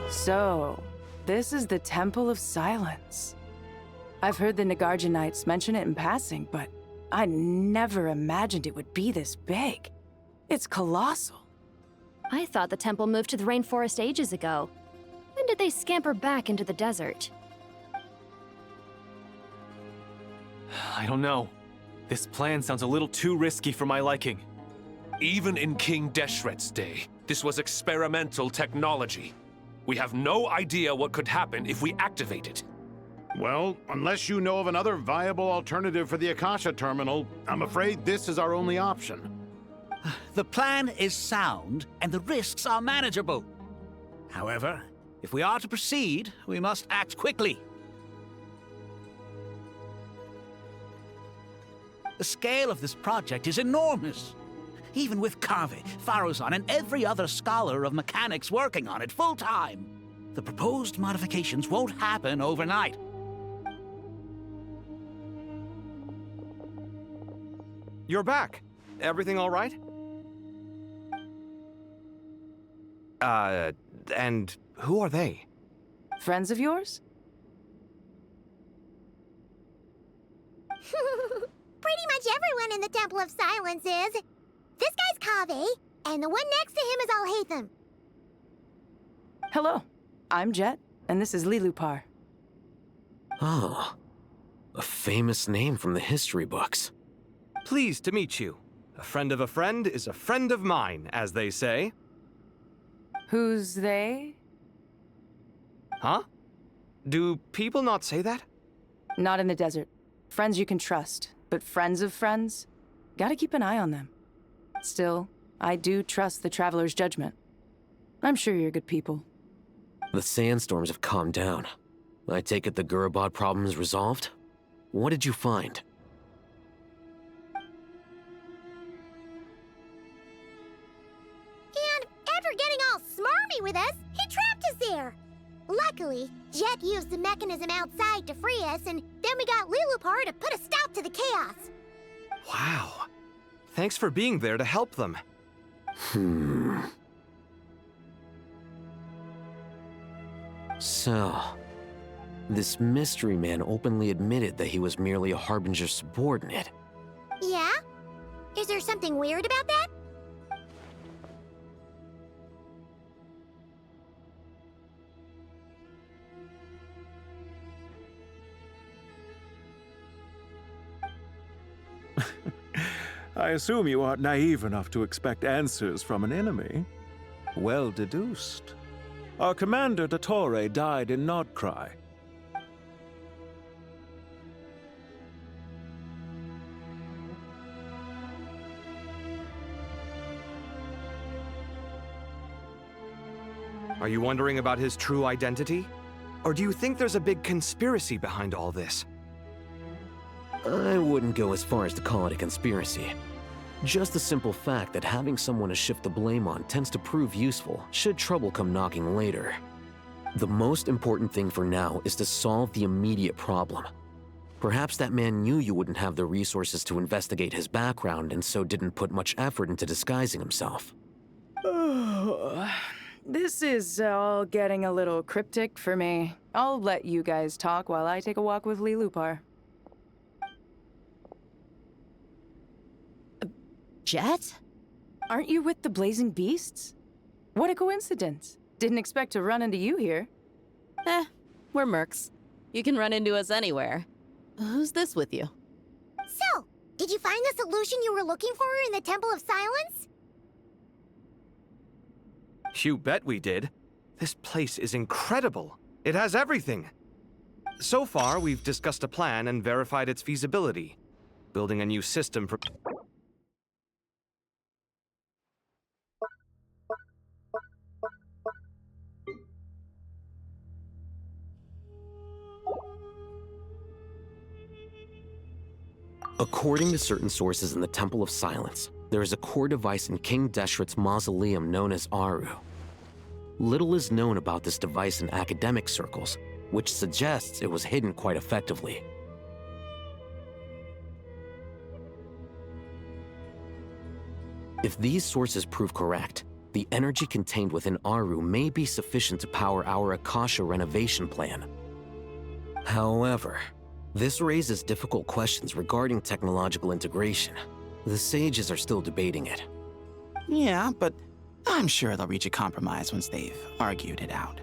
So, this is the Temple of Silence. I've heard the Nagarjanites mention it in passing, but I never imagined it would be this big. It's colossal. I thought the temple moved to the rainforest ages ago. When did they scamper back into the desert? I don't know. This plan sounds a little too risky for my liking. Even in King Deshret's day, this was experimental technology. We have no idea what could happen if we activate it. Well, unless you know of another viable alternative for the Akasha terminal, I'm afraid this is our only option. The plan is sound, and the risks are manageable. However, if we are to proceed, we must act quickly. The scale of this project is enormous. Even with Kaveh, Faruzan, and every other scholar of mechanics working on it full-time, the proposed modifications won't happen overnight. You're back. Everything all right? And who are they? Friends of yours? Pretty much everyone in the Temple of Silence is. This guy's Kaveh, and the one next to him is Alhaitham. Hello, I'm Jet, and this is Lilupar. Oh, a famous name from the history books. Pleased to meet you. A friend of a friend is a friend of mine, as they say. Who's they? Huh? Do people not say that? Not in the desert. Friends you can trust, but friends of friends? Gotta keep an eye on them. Still, I do trust the Traveler's judgment. I'm sure you're good people. The sandstorms have calmed down. I take it the Gurabad problem is resolved? What did you find? And after getting all smarmy with us, he trapped us there. Luckily, Jet used the mechanism outside to free us, and then we got Lilupar to put a stop to the chaos. Wow. Thanks for being there to help them. So, this mystery man openly admitted that he was merely a Harbinger subordinate. Yeah? Is there something weird about that? I assume you aren't naive enough to expect answers from an enemy. Well deduced. Our commander, Dottore, died in Nodcry. Are you wondering about his true identity? Or do you think there's a big conspiracy behind all this? I wouldn't go as far as to call it a conspiracy. Just the simple fact that having someone to shift the blame on tends to prove useful should trouble come knocking later. The most important thing for now is to solve the immediate problem. Perhaps that man knew you wouldn't have the resources to investigate his background and so didn't put much effort into disguising himself. This is all getting a little cryptic for me. I'll let you guys talk while I take a walk with Lilupar. Jet? Aren't you with the Blazing Beasts? What a coincidence. Didn't expect to run into you here. We're mercs. You can run into us anywhere. Who's this with you? So, did you find the solution you were looking for in the Temple of Silence? You bet we did. This place is incredible. It has everything. So far, we've discussed a plan and verified its feasibility. Building a new system for... According to certain sources in the Temple of Silence, there is a core device in King Deshret's mausoleum known as Aru. Little is known about this device in academic circles, which suggests it was hidden quite effectively. If these sources prove correct, the energy contained within Aru may be sufficient to power our Akasha renovation plan. However, this raises difficult questions regarding technological integration. The sages are still debating it. Yeah, but I'm sure they'll reach a compromise once they've argued it out.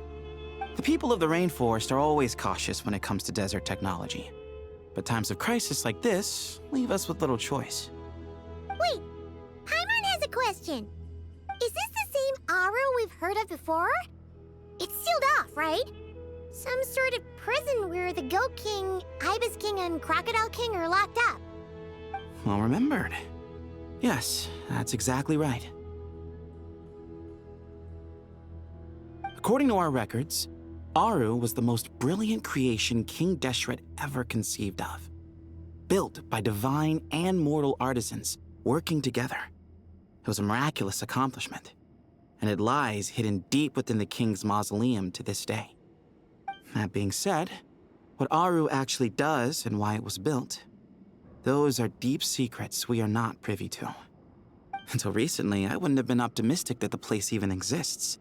The people of the rainforest are always cautious when it comes to desert technology. But times of crisis like this leave us with little choice. Wait, Paimon has a question. Is this the same Aru we've heard of before? It's sealed off, right? Some sort of prison where the Goat King, Ibis King, and Crocodile King are locked up. Well remembered. Yes, that's exactly right. According to our records, Aru was the most brilliant creation King Deshret ever conceived of. Built by divine and mortal artisans working together. It was a miraculous accomplishment, and it lies hidden deep within the king's mausoleum to this day. That being said, what Aru actually does and why it was built, those are deep secrets we are not privy to. Until recently, I wouldn't have been optimistic that the place even exists.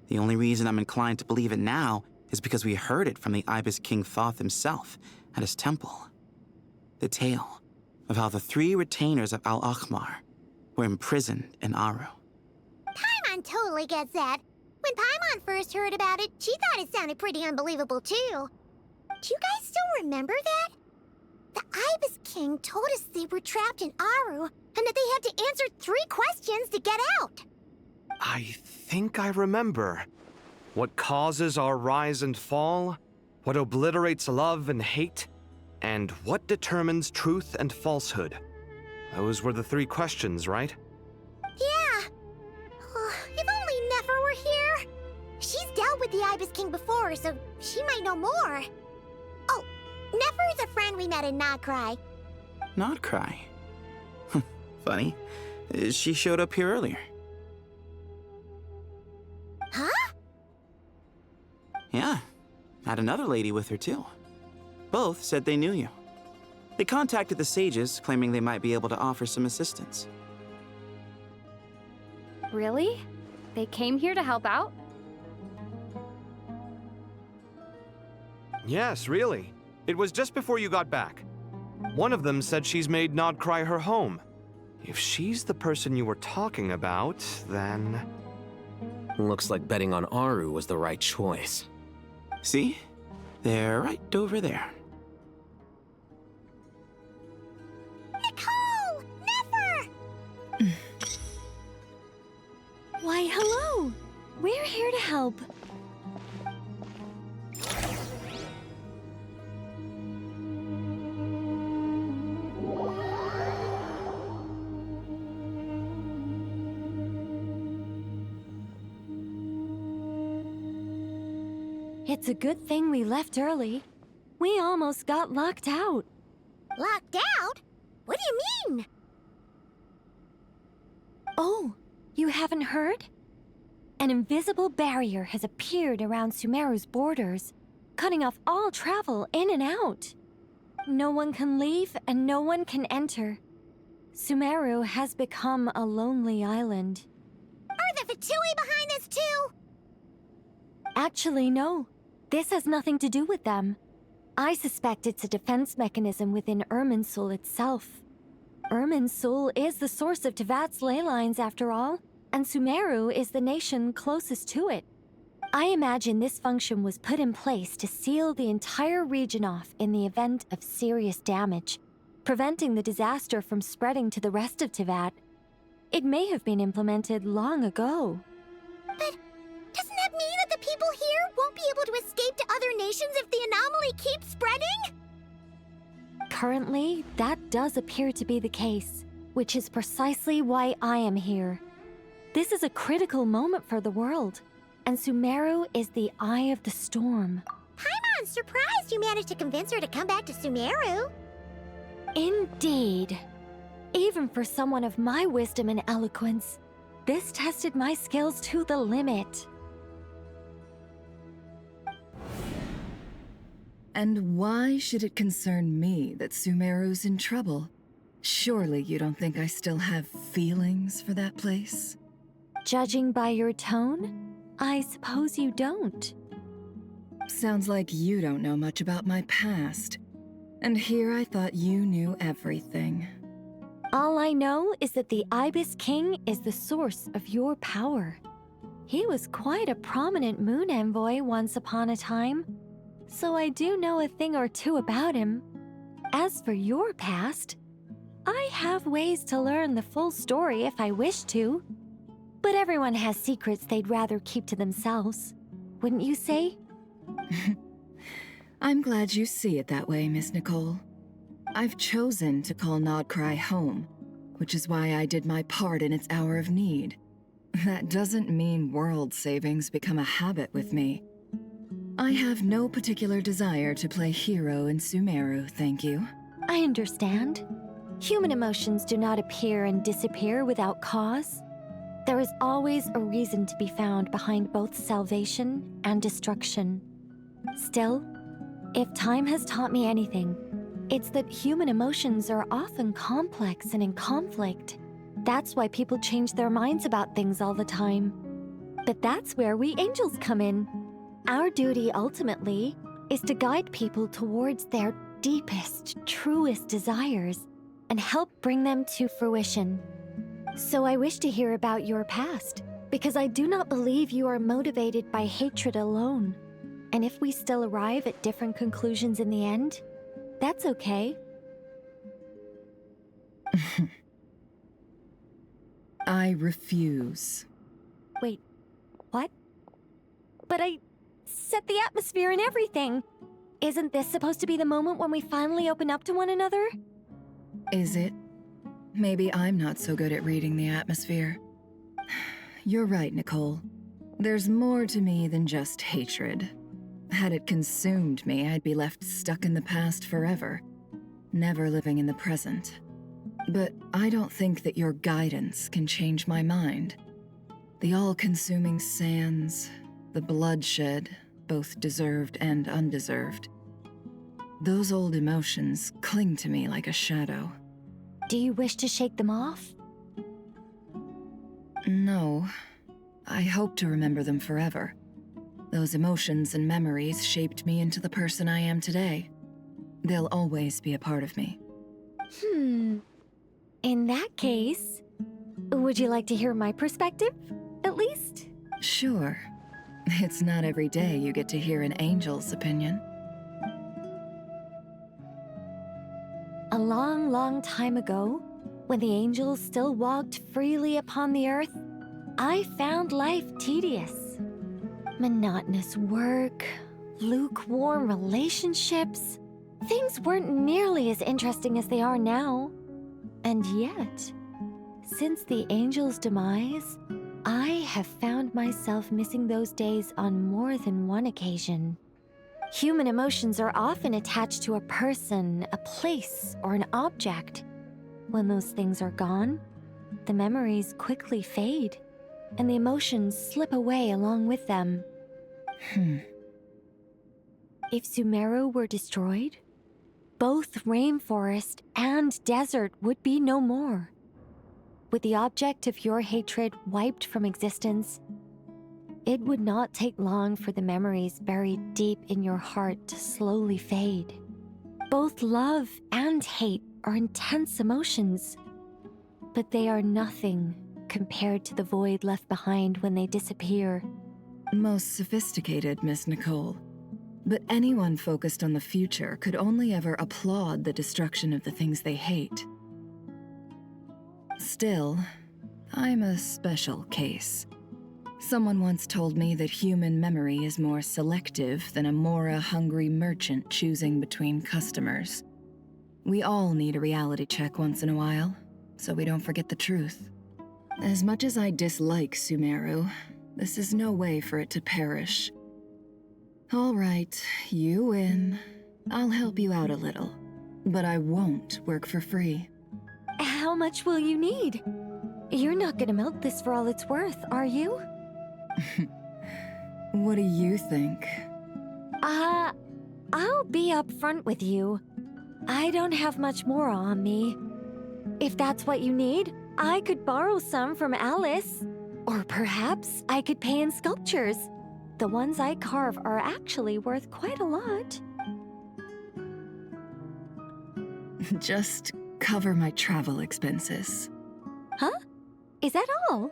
The only reason I'm inclined to believe it now is because we heard it from the Ibis King Thoth himself at his temple. The tale of how the 3 retainers of Al-Akhmar were imprisoned in Aru. Paimon totally gets that. When Paimon first heard about it, she thought it sounded pretty unbelievable too. Do you guys still remember that? The Ibis King told us they were trapped in Aru and that they had to answer 3 questions to get out. I think I remember. What causes our rise and fall? What obliterates love and hate? And what determines truth and falsehood? Those were the 3 questions, right? Yeah. Oh, if only Nefer were here. She's dealt with the Ibis King before, so she might know more. Oh, Nefer is a friend we met in Notcry. Notcry? Funny. She showed up here earlier. Huh? Yeah. Had another lady with her, too. Both said they knew you. They contacted the sages, claiming they might be able to offer some assistance. Really? They came here to help out? Yes, really. It was just before you got back. One of them said she's made Nodcry her home. If she's the person you were talking about, then... Looks like betting on Aru was the right choice. See? They're right over there. Nicole! Nefer! Why, hello! We're here to help. It's a good thing we left early. We almost got locked out. Locked out? What do you mean? Oh, you haven't heard? An invisible barrier has appeared around Sumeru's borders, cutting off all travel in and out. No one can leave and no one can enter. Sumeru has become a lonely island. Are the Fatui behind this too? Actually, no. This has nothing to do with them. I suspect it's a defense mechanism within Irminsul itself. Irminsul is the source of Tevat's ley lines, after all, and Sumeru is the nation closest to it. I imagine this function was put in place to seal the entire region off in the event of serious damage, preventing the disaster from spreading to the rest of Tevat. It may have been implemented long ago. But doesn't that mean that the people here won't be able to escape to other nations if the anomaly keeps spreading? Currently, that does appear to be the case, which is precisely why I am here. This is a critical moment for the world, and Sumeru is the eye of the storm. Paimon's surprised you managed to convince her to come back to Sumeru. Indeed. Even for someone of my wisdom and eloquence, this tested my skills to the limit. And why should it concern me that Sumeru's in trouble? Surely you don't think I still have feelings for that place? Judging by your tone, I suppose you don't. Sounds like you don't know much about my past. And here I thought you knew everything. All I know is that the Ibis King is the source of your power. He was quite a prominent moon envoy once upon a time, so I do know a thing or two about him. As for your past, I have ways to learn the full story if I wish to. But everyone has secrets they'd rather keep to themselves, wouldn't you say? I'm glad you see it that way, Miss Nicole. I've chosen to call Nodcry home, which is why I did my part in its hour of need. That doesn't mean world savings become a habit with me. I have no particular desire to play hero in Sumeru, thank you. I understand. Human emotions do not appear and disappear without cause. There is always a reason to be found behind both salvation and destruction. Still, if time has taught me anything, it's that human emotions are often complex and in conflict. That's why people change their minds about things all the time. But that's where we angels come in. Our duty, ultimately, is to guide people towards their deepest, truest desires and help bring them to fruition. So I wish to hear about your past, because I do not believe you are motivated by hatred alone. And if we still arrive at different conclusions in the end, that's okay. I refuse. Wait, what? But I set the atmosphere and everything. Isn't this supposed to be the moment when we finally open up to one another? Is it? Maybe I'm not so good at reading the atmosphere. You're right, Nicole. There's more to me than just hatred. Had it consumed me, I'd be left stuck in the past forever, never living in the present. But I don't think that your guidance can change my mind. The all-consuming sands, the bloodshed, both deserved and undeserved. Those old emotions cling to me like a shadow. Do you wish to shake them off? No. I hope to remember them forever. Those emotions and memories shaped me into the person I am today. They'll always be a part of me. In that case, would you like to hear my perspective, at least? Sure. It's not every day you get to hear an angel's opinion. A long, long time ago, when the angels still walked freely upon the earth, I found life tedious. Monotonous work, lukewarm relationships. Things weren't nearly as interesting as they are now. And yet, since the angels' demise, I have found myself missing those days on more than one occasion. Human emotions are often attached to a person, a place, or an object. When those things are gone, the memories quickly fade, and the emotions slip away along with them. If Sumeru were destroyed, both rainforest and desert would be no more. With the object of your hatred wiped from existence, it would not take long for the memories buried deep in your heart to slowly fade. Both love and hate are intense emotions, but they are nothing compared to the void left behind when they disappear. Most sophisticated, Miss Nicole. But anyone focused on the future could only ever applaud the destruction of the things they hate. Still, I'm a special case. Someone once told me that human memory is more selective than a Mora-hungry merchant choosing between customers. We all need a reality check once in a while, so we don't forget the truth. As much as I dislike Sumeru, this is no way for it to perish. All right, you win. I'll help you out a little. but I won't work for free. How much will you need? You're not gonna milk this for all it's worth, are you? What do you think? I'll be upfront with you. I don't have much more on me. If that's what you need, I could borrow some from Alice. Or perhaps I could pay in sculptures. The ones I carve are actually worth quite a lot. Just cover my travel expenses. Huh? Is that all?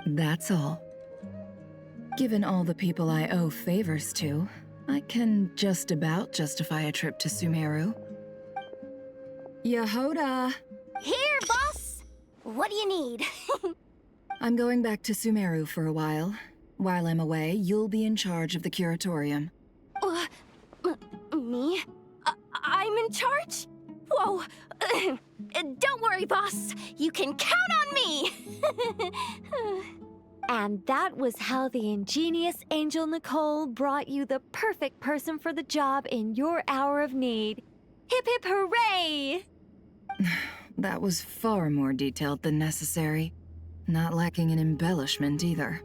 That's all. Given all the people I owe favors to, I can just about justify a trip to Sumeru. Yehoda! Here, boss! What do you need? I'm going back to Sumeru for a while. While I'm away, you'll be in charge of the curatorium. Me? I'm in charge? Whoa. Don't worry, boss. You can count on me! And that was how the ingenious Angel Nicole brought you the perfect person for the job in your hour of need. Hip hip hooray! That was far more detailed than necessary. Not lacking in embellishment either.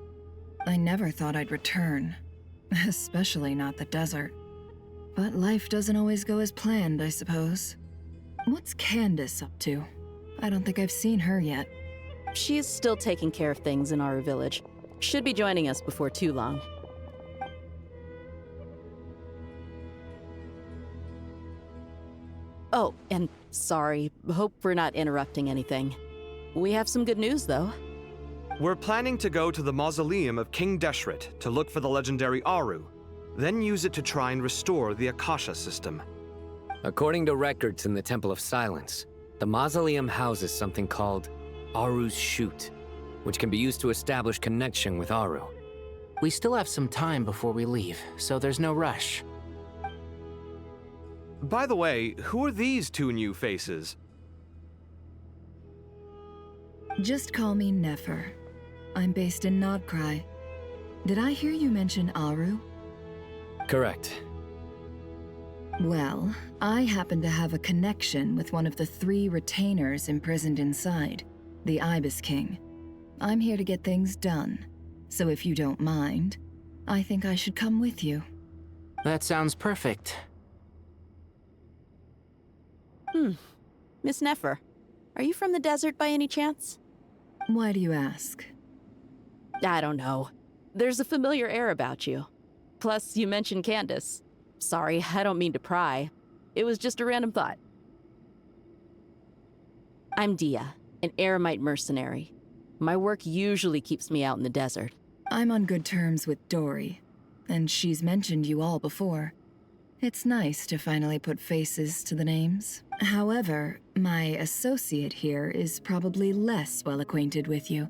I never thought I'd return. Especially not the desert. But life doesn't always go as planned, I suppose. What's Candace up to? I don't think I've seen her yet. She's still taking care of things in our village. Should be joining us before too long. Oh, and sorry. Hope we're not interrupting anything. We have some good news, though. We're planning to go to the mausoleum of King Deshret to look for the legendary Aru, then use it to try and restore the Akasha system. According to records in the Temple of Silence, the mausoleum houses something called Aru's Chute, which can be used to establish connection with Aru. We still have some time before we leave, so there's no rush. By the way, who are these two new faces? Just call me Nefer. I'm based in Nodcry. Did I hear you mention Aru? Correct. Well, I happen to have a connection with one of the 3 retainers imprisoned inside, the Ibis King. I'm here to get things done, so if you don't mind, I think I should come with you. That sounds perfect. Miss Nefer, are you from the desert by any chance? Why do you ask? I don't know. There's a familiar air about you. Plus, you mentioned Candace. Sorry, I don't mean to pry. It was just a random thought. I'm Dia, an eremite mercenary. My work usually keeps me out in the desert. I'm on good terms with Dory, and she's mentioned you all before. It's nice to finally put faces to the names. However, my associate here is probably less well acquainted with you.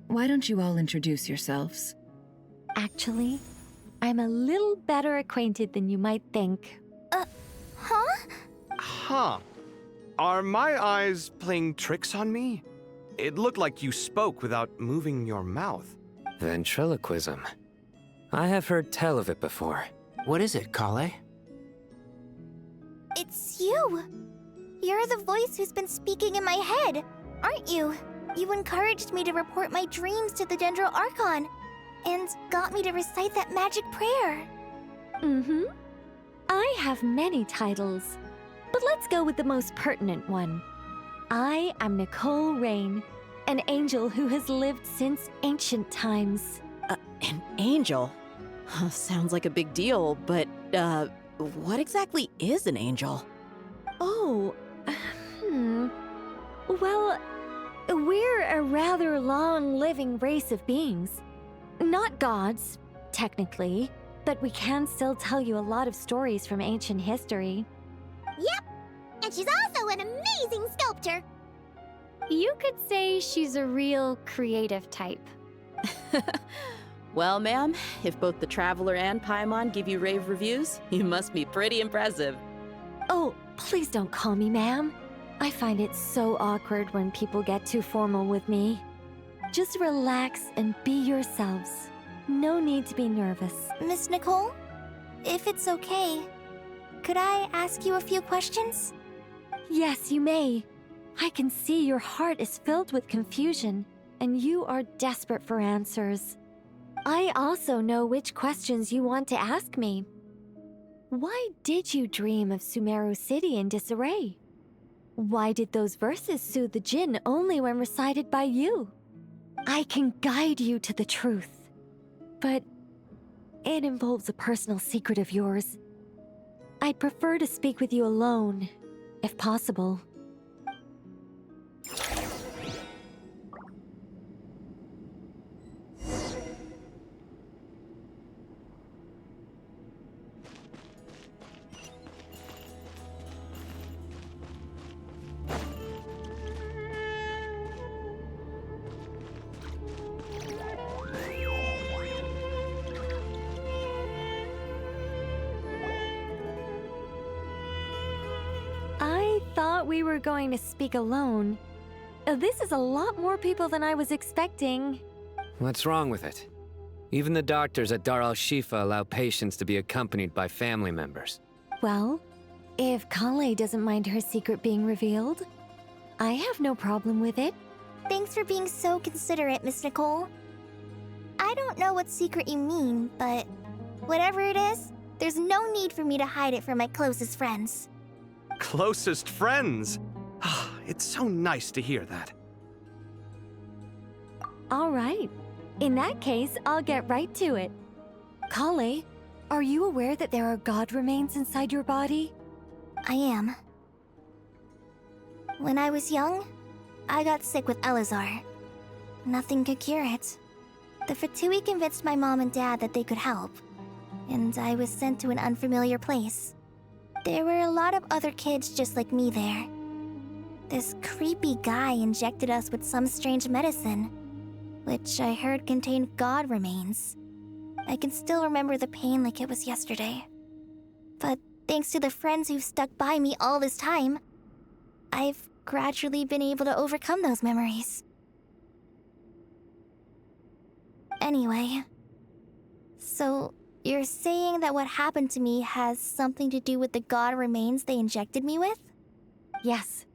Why don't you all introduce yourselves? Actually, I'm a little better acquainted than you might think. Huh? Huh. Are my eyes playing tricks on me? It looked like you spoke without moving your mouth. Ventriloquism. I have heard tell of it before. What is it, Kale? It's you. You're the voice who's been speaking in my head, aren't you? You encouraged me to report my dreams to the Dendro Archon, and got me to recite that magic prayer. I have many titles, but let's go with the most pertinent one. I am Nicole Rain, an angel who has lived since ancient times. An angel? Sounds like a big deal, but, what exactly is an angel? Oh, Well, we're a rather long-living race of beings. Not gods, technically, but we can still tell you a lot of stories from ancient history. Yep, and she's also an amazing sculptor. You could say she's a real creative type. Well, ma'am, if both the Traveler and Paimon give you rave reviews, you must be pretty impressive. Oh, please don't call me ma'am. I find it so awkward when people get too formal with me. Just relax and be yourselves. No need to be nervous. Miss Nicole, if it's okay, Could I ask you a few questions? Yes, you may. I can see your heart is filled with confusion, and you are desperate for answers. I also know which questions you want to ask me. Why did you dream of Sumeru City in disarray? Why did those verses soothe the Jinn only when recited by you? I can guide you to the truth, but it involves a personal secret of yours. I'd prefer to speak with you alone, if possible. I thought we were going to speak alone. This is a lot more people than I was expecting. What's wrong with it? Even the doctors at Dar al-Shifa allow patients to be accompanied by family members. Well, if Kale doesn't mind her secret being revealed, I have no problem with it. Thanks for being so considerate, Miss Nicole. I don't know what secret you mean, but whatever it is, there's no need for me to hide it from my closest friends. Closest friends? It's so nice to hear that. All right. In that case, I'll get right to it. Kale, are you aware that there are god remains inside your body? I am. When I was young, I got sick with Elazar. Nothing could cure it. The Fatui convinced my mom and dad that they could help, and I was sent to an unfamiliar place. There were a lot of other kids just like me there. This creepy guy injected us with some strange medicine, which I heard contained god remains. I can still remember the pain like it was yesterday. But thanks to the friends who've stuck by me all this time, I've gradually been able to overcome those memories. Anyway, so you're saying that what happened to me has something to do with the god remains they injected me with? Yes.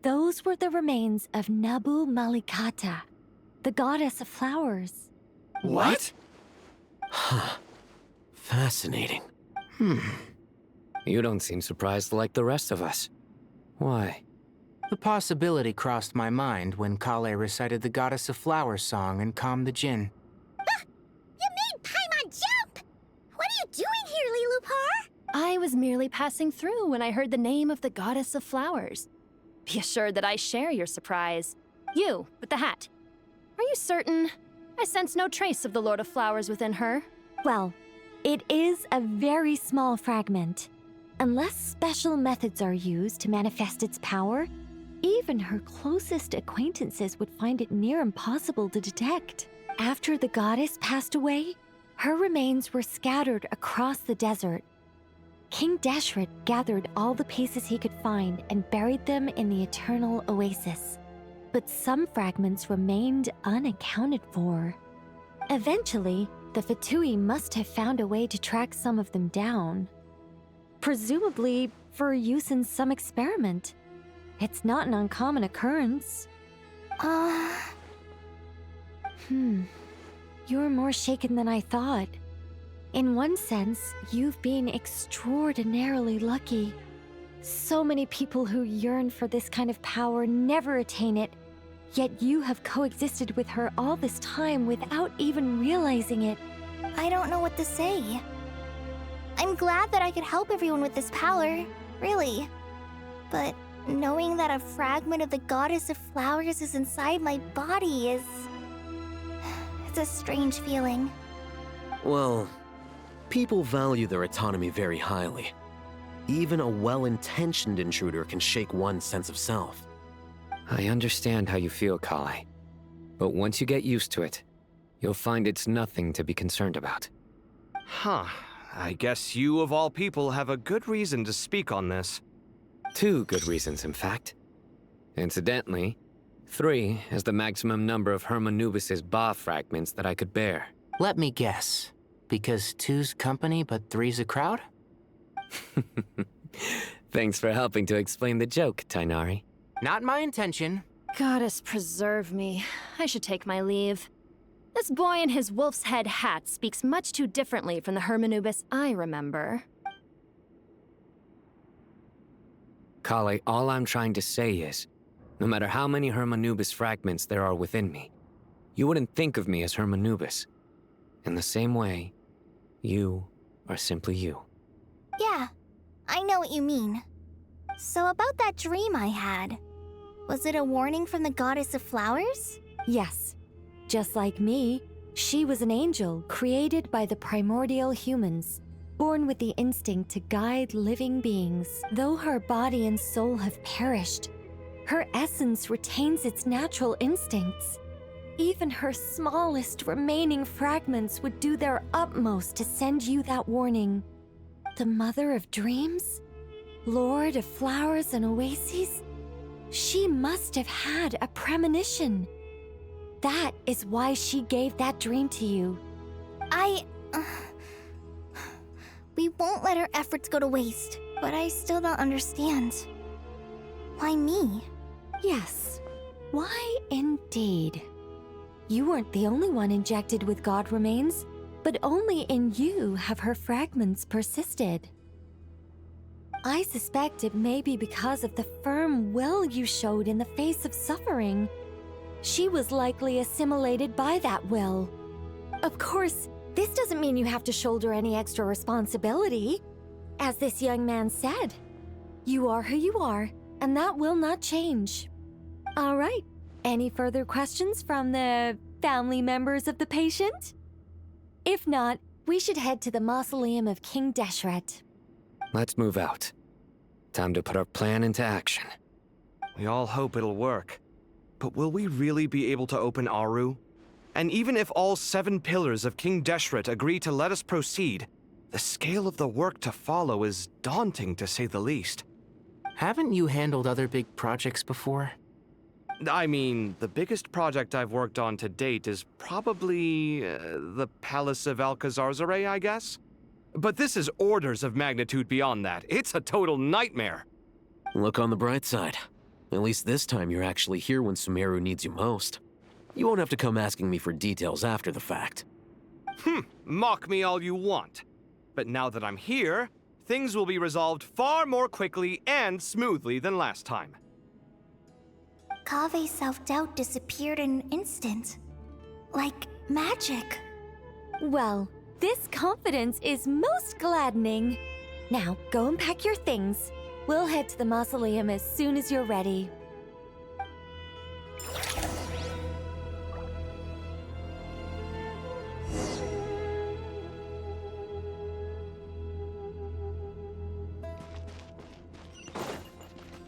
Those were the remains of Nabu Malikata, the goddess of flowers. What? Huh. Fascinating. You don't seem surprised like the rest of us. Why? The possibility crossed my mind when Kale recited the Goddess of Flowers song and calmed the Jinn. You made Paimon jump! What are you doing here, Lilupar? I was merely passing through when I heard the name of the Goddess of Flowers. Be assured that I share your surprise. You, with the hat. Are you certain? I sense no trace of the Lord of Flowers within her. Well, it is a very small fragment. Unless special methods are used to manifest its power, even her closest acquaintances would find it near impossible to detect. After the goddess passed away, her remains were scattered across the desert. King Deshret gathered all the pieces he could find and buried them in the Eternal Oasis. But some fragments remained unaccounted for. Eventually, the Fatui must have found a way to track some of them down. Presumably for use in some experiment. It's not an uncommon occurrence. You're more shaken than I thought. In one sense, you've been extraordinarily lucky. So many people who yearn for this kind of power never attain it, yet you have coexisted with her all this time without even realizing it. I don't know what to say. I'm glad that I could help everyone with this power, really. But knowing that a fragment of the Goddess of Flowers is inside my body is... it's a strange feeling. Well, people value their autonomy very highly. Even a well-intentioned intruder can shake one's sense of self. I understand how you feel, Kale. But once you get used to it, you'll find it's nothing to be concerned about. Huh. I guess you, of all people, have a good reason to speak on this. 2 good reasons, in fact. Incidentally, 3 is the maximum number of Hermanubis' Ba fragments that I could bear. Let me guess. Because 2's company but 3's a crowd? Thanks for helping to explain the joke, Tainari. Not my intention. Goddess preserve me. I should take my leave. This boy in his wolf's head hat speaks much too differently from the Hermanubis I remember. Kale, all I'm trying to say is, no matter how many Hermanubis fragments there are within me, you wouldn't think of me as Hermanubis. In the same way, you are simply you. Yeah, I know what you mean. So about that dream I had, was it a warning from the Goddess of Flowers? Yes. Just like me, she was an angel created by the primordial humans, born with the instinct to guide living beings. Though her body and soul have perished, her essence retains its natural instincts. Even her smallest remaining fragments would do their utmost to send you that warning. The Mother of Dreams? Lord of Flowers and Oases? She must have had a premonition. That is why she gave that dream to you. We won't let our efforts go to waste, but I still don't understand. Why me? Yes. Why indeed? You weren't the only one injected with God remains, but only in you have her fragments persisted. I suspect it may be because of the firm will you showed in the face of suffering. She was likely assimilated by that will. Of course, this doesn't mean you have to shoulder any extra responsibility. As this young man said, you are who you are, and that will not change. All right, any further questions from the family members of the patient? If not, we should head to the mausoleum of King Deshret. Let's move out. Time to put our plan into action. We all hope it'll work. But will we really be able to open Aru? And even if all 7 pillars of King Deshret agree to let us proceed, the scale of the work to follow is daunting to say the least. Haven't you handled other big projects before? I mean, the biggest project I've worked on to date is probably the Palace of Alcazarzaray, I guess? But this is orders of magnitude beyond that. It's a total nightmare. Look on the bright side. At least this time you're actually here when Sumeru needs you most. You won't have to come asking me for details after the fact. Mock me all you want. But now that I'm here, things will be resolved far more quickly and smoothly than last time. Kave's self-doubt disappeared in an instant. Like magic. Well, this confidence is most gladdening. Now, go and pack your things. We'll head to the mausoleum as soon as you're ready.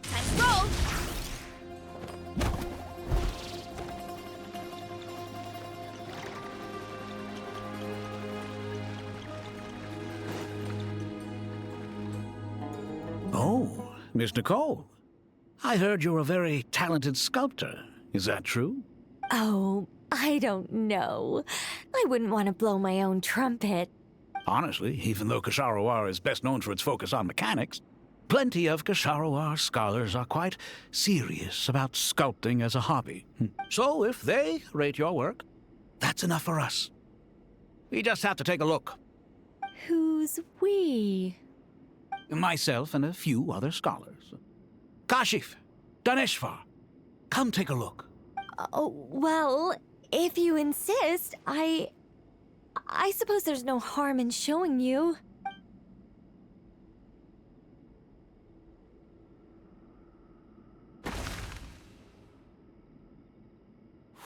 Time to roll! Oh, Miss Nicole. I heard you're a very talented sculptor. Is that true? Oh, I don't know. I wouldn't want to blow my own trumpet. Honestly, even though Kasharawar is best known for its focus on mechanics, plenty of Kasharawar scholars are quite serious about sculpting as a hobby. So if they rate your work, that's enough for us. We just have to take a look. Who's we? Myself and a few other scholars. Kashif, Daneshvar, come take a look. Oh, well, if you insist, I suppose there's no harm in showing you.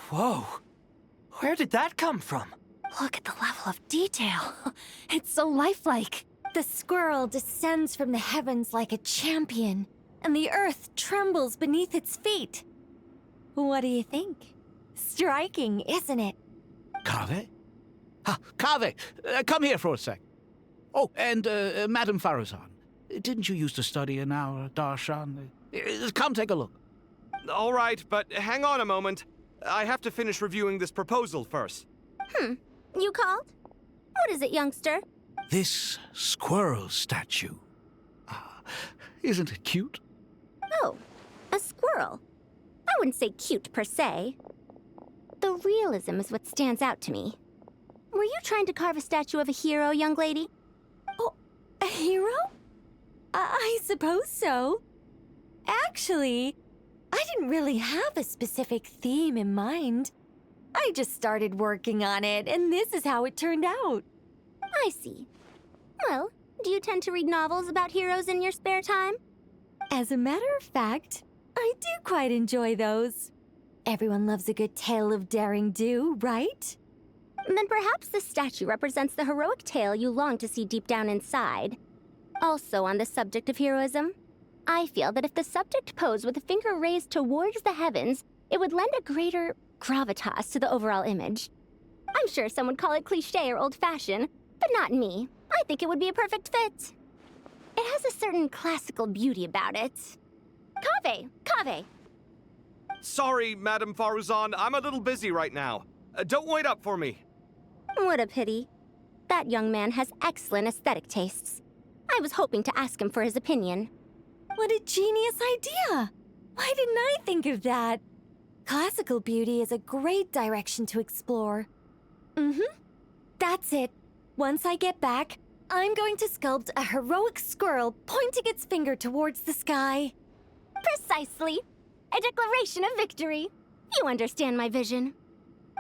Whoa! Where did that come from? Look at the level of detail. It's so lifelike. The squirrel descends from the heavens like a champion, and the earth trembles beneath its feet. What do you think? Striking, isn't it? Kave? Kave, come here for a sec. Oh, and Madame Faruzan, didn't you used to study in our darshan? Come take a look. All right, but hang on a moment. I have to finish reviewing this proposal first. You called? What is it, youngster? This squirrel statue. Isn't it cute? Oh, a squirrel. I wouldn't say cute per se. The realism is what stands out to me. Were you trying to carve a statue of a hero, young lady? Oh, a hero? I suppose so. Actually, I didn't really have a specific theme in mind. I just started working on it, and this is how it turned out. I see. Well, do you tend to read novels about heroes in your spare time? As a matter of fact, I do quite enjoy those. Everyone loves a good tale of daring do, right? Then perhaps this statue represents the heroic tale you long to see deep down inside. Also on the subject of heroism, I feel that if the subject posed with a finger raised towards the heavens, it would lend a greater gravitas to the overall image. I'm sure some would call it cliché or old-fashioned, but not me. I think it would be a perfect fit. It has a certain classical beauty about it. Kaveh! Sorry, Madame Faruzan, I'm a little busy right now. Don't wait up for me. What a pity. That young man has excellent aesthetic tastes. I was hoping to ask him for his opinion. What a genius idea! Why didn't I think of that? Classical beauty is a great direction to explore. That's it. Once I get back, I'm going to sculpt a heroic squirrel pointing its finger towards the sky. Precisely. A declaration of victory. You understand my vision.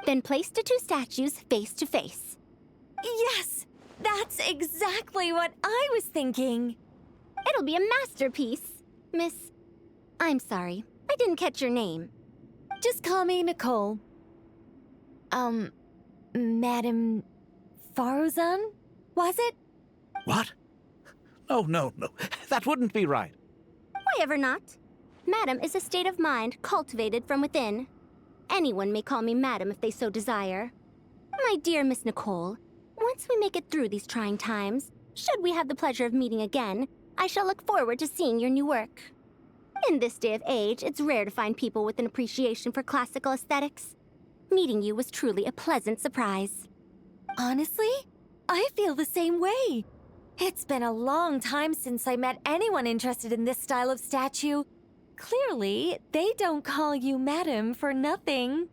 Then place the two statues face to face. Yes! That's exactly what I was thinking. It'll be a masterpiece. Miss... I'm sorry. I didn't catch your name. Just call me Nicole. Madame Faruzan? Was it? What? No. That wouldn't be right. Why ever not? Madam is a state of mind cultivated from within. Anyone may call me Madam if they so desire. My dear Miss Nicole, once we make it through these trying times, should we have the pleasure of meeting again, I shall look forward to seeing your new work. In this day of age, it's rare to find people with an appreciation for classical aesthetics. Meeting you was truly a pleasant surprise. Honestly, I feel the same way. It's been a long time since I met anyone interested in this style of statue. Clearly, they don't call you Madam for nothing.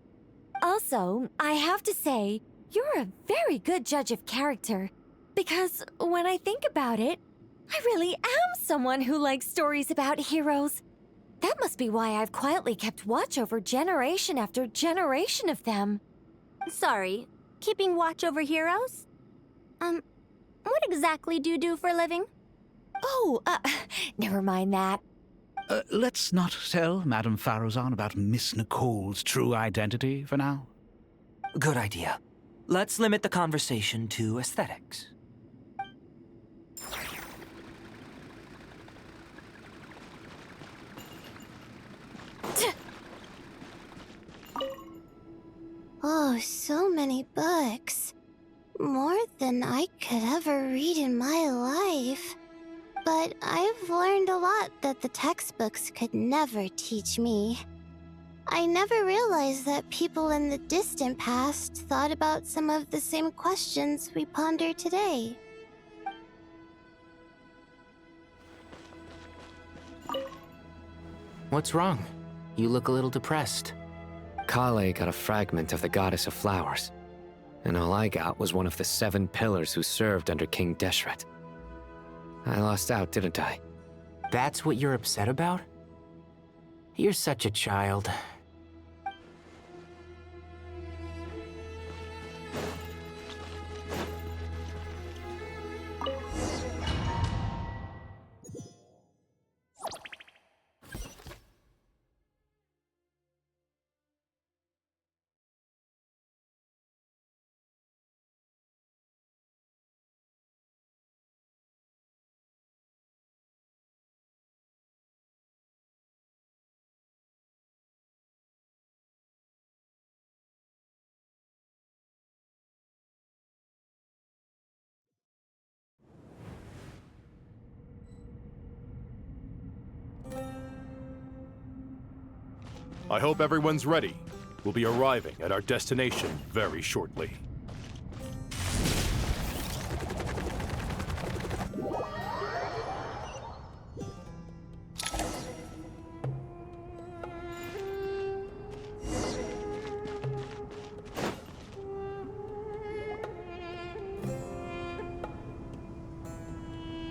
Also, I have to say, you're a very good judge of character. Because when I think about it, I really am someone who likes stories about heroes. That must be why I've quietly kept watch over generation after generation of them. Sorry, keeping watch over heroes? What exactly do you do for a living? Oh, never mind that. Let's not tell Madame Faruzan about Miss Nicole's true identity for now. Good idea. Let's limit the conversation to aesthetics. Oh, so many books. More than I could ever read in my life. But I've learned a lot that the textbooks could never teach me. I never realized that people in the distant past thought about some of the same questions we ponder today. What's wrong? You look a little depressed. Kale got a fragment of the Goddess of Flowers, and all I got was one of the 7 pillars who served under King Deshret. I lost out, didn't I? That's what you're upset about? You're such a child. I hope everyone's ready. We'll be arriving at our destination very shortly.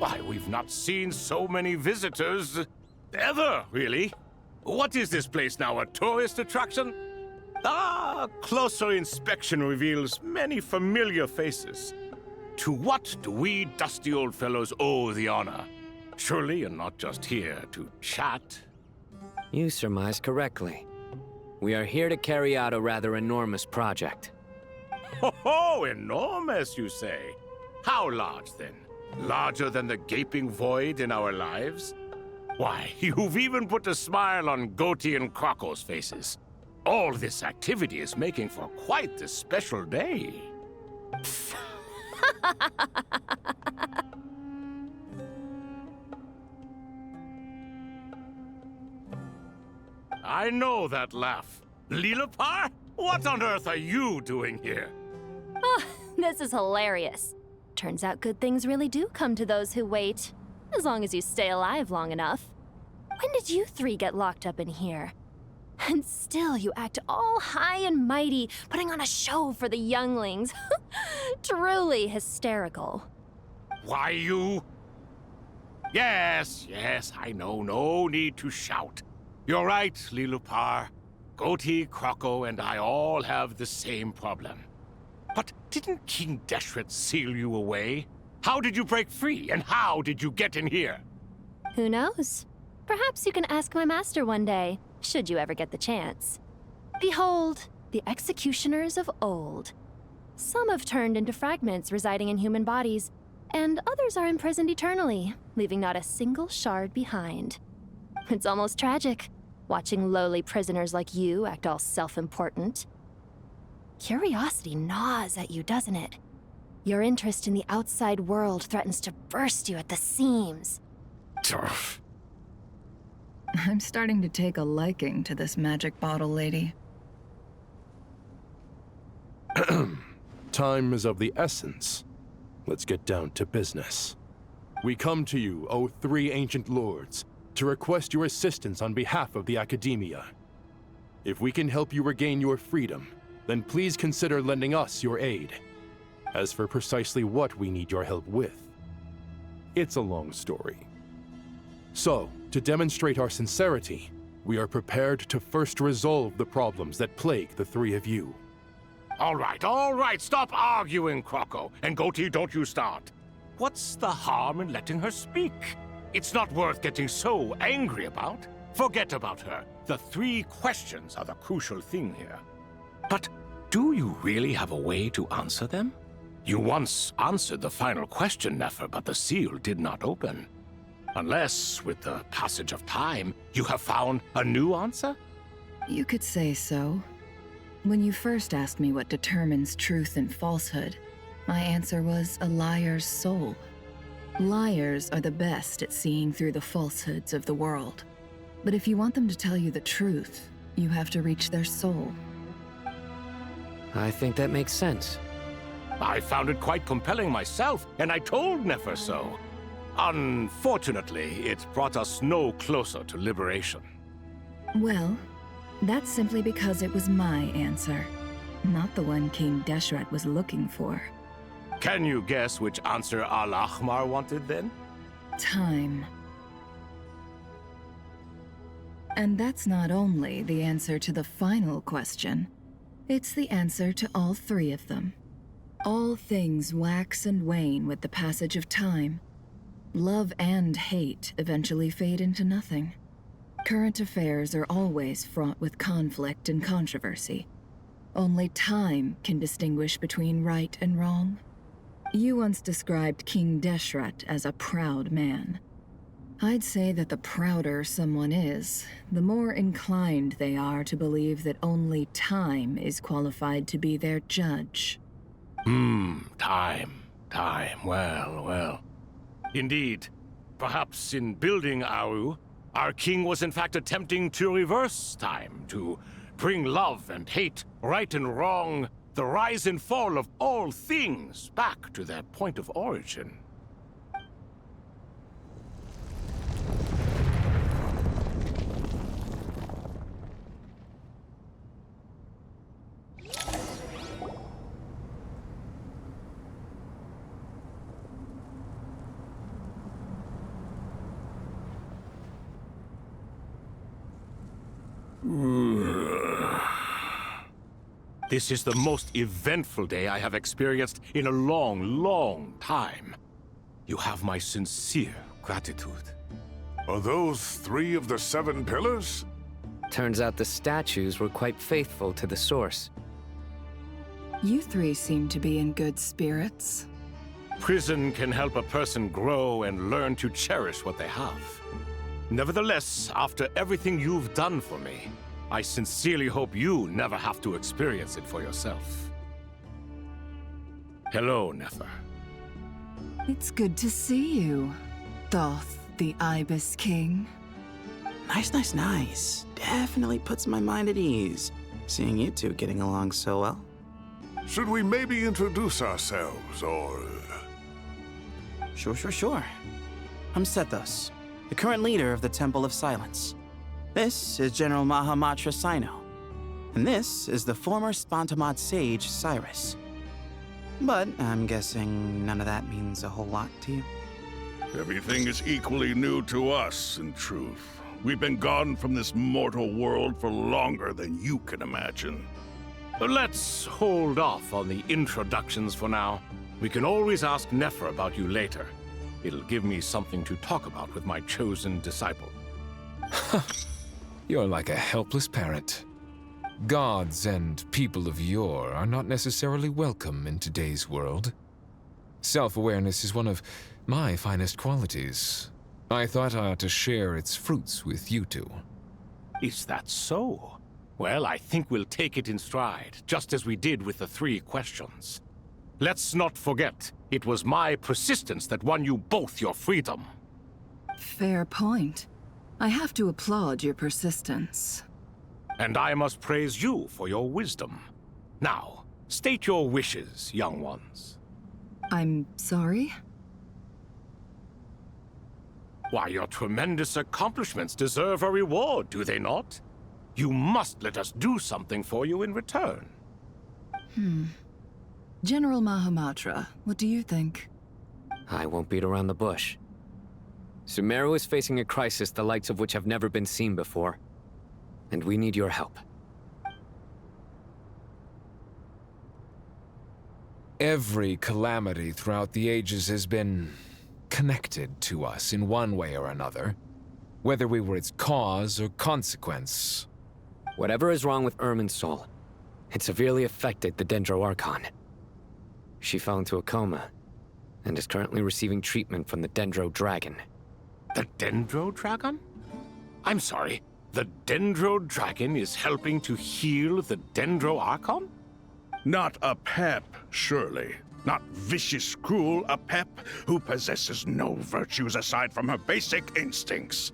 Why, we've not seen so many visitors ever, really. What is this place now, a tourist attraction? Ah, closer inspection reveals many familiar faces. To what do we dusty old fellows owe the honor? Surely you're not just here to chat. You surmise correctly. We are here to carry out a rather enormous project. Ho, enormous, you say? How large, then? Larger than the gaping void in our lives? Why, you've even put a smile on Goatee and Crocco's faces. All this activity is making for quite the special day. I know that laugh. Lilipar? What on earth are you doing here? Oh, this is hilarious. Turns out good things really do come to those who wait. As long as you stay alive long enough. When did you three get locked up in here? And still you act all high and mighty, putting on a show for the younglings. Truly hysterical. Why, you... Yes, I know. No need to shout. You're right, Lilipar. Goatee, Crocco, and I all have the same problem. But didn't King Deshret seal you away? How did you break free, and how did you get in here? Who knows? Perhaps you can ask my master one day, should you ever get the chance. Behold, the executioners of old. Some have turned into fragments residing in human bodies, and others are imprisoned eternally, leaving not a single shard behind. It's almost tragic, watching lowly prisoners like you act all self-important. Curiosity gnaws at you, doesn't it? Your interest in the outside world threatens to burst you at the seams. Turf. I'm starting to take a liking to this magic bottle lady. Time is of the essence. Let's get down to business. We come to you, O three ancient lords, to request your assistance on behalf of the Academia. If we can help you regain your freedom, then please consider lending us your aid. As for precisely what we need your help with, it's a long story. So, to demonstrate our sincerity, we are prepared to first resolve the problems that plague the three of you. All right, stop arguing, Crocco. And Goatee, don't you start. What's the harm in letting her speak? It's not worth getting so angry about. Forget about her. The three questions are the crucial thing here. But do you really have a way to answer them? You once answered the final question, Nefer, but the seal did not open. Unless, with the passage of time, you have found a new answer? You could say so. When you first asked me what determines truth and falsehood, my answer was a liar's soul. Liars are the best at seeing through the falsehoods of the world. But if you want them to tell you the truth, you have to reach their soul. I think that makes sense. I found it quite compelling myself, and I told Nefer so. Unfortunately, it brought us no closer to liberation. Well, that's simply because it was my answer, not the one King Deshret was looking for. Can you guess which answer Al-Ahmar wanted then? Time. And that's not only the answer to the final question, it's the answer to all three of them. All things wax and wane with the passage of time. Love and hate eventually fade into nothing. Current affairs are always fraught with conflict and controversy. Only time can distinguish between right and wrong. You once described King Deshret as a proud man. I'd say that the prouder someone is, the more inclined they are to believe that only time is qualified to be their judge. Time. Well. Indeed. Perhaps in building Aru, our king was in fact attempting to reverse time, to bring love and hate, right and wrong, the rise and fall of all things back to their point of origin. This is the most eventful day I have experienced in a long, long time. You have my sincere gratitude. Are those 3 of the 7 pillars? Turns out the statues were quite faithful to the source. You 3 seem to be in good spirits. Prison can help a person grow and learn to cherish what they have. Nevertheless, after everything you've done for me, I sincerely hope you never have to experience it for yourself. Hello, Nefer. It's good to see you, Thoth, the Ibis King. Nice. Definitely puts my mind at ease, seeing you two getting along so well. Should we maybe introduce ourselves, or... Sure. I'm Sethos, the current leader of the Temple of Silence. This is General Mahamatra Sino, and this is the former Spantamad sage, Cyrus. But I'm guessing none of that means a whole lot to you. Everything is equally new to us, in truth. We've been gone from this mortal world for longer than you can imagine. Let's hold off on the introductions for now. We can always ask Nefer about you later. It'll give me something to talk about with my chosen disciple. You're like a helpless parrot. Gods and people of yore are not necessarily welcome in today's world. Self-awareness is one of my finest qualities. I thought I ought to share its fruits with you two. Is that so? Well, I think we'll take it in stride, just as we did with the 3 questions. Let's not forget, it was my persistence that won you both your freedom. Fair point. I have to applaud your persistence. And I must praise you for your wisdom. Now, state your wishes, young ones. I'm sorry? Why, your tremendous accomplishments deserve a reward, do they not? You must let us do something for you in return. General Mahamatra, what do you think? I won't beat around the bush. Sumeru is facing a crisis the likes of which have never been seen before. And we need your help. Every calamity throughout the ages has been connected to us in one way or another, whether we were its cause or consequence. Whatever is wrong with Irminsul, it severely affected the Dendro Archon. She fell into a coma, and is currently receiving treatment from the Dendro Dragon. The Dendro Dragon? I'm sorry, the Dendro Dragon is helping to heal the Dendro Archon? Not a pep, surely. Not vicious, cruel, a pep who possesses no virtues aside from her basic instincts.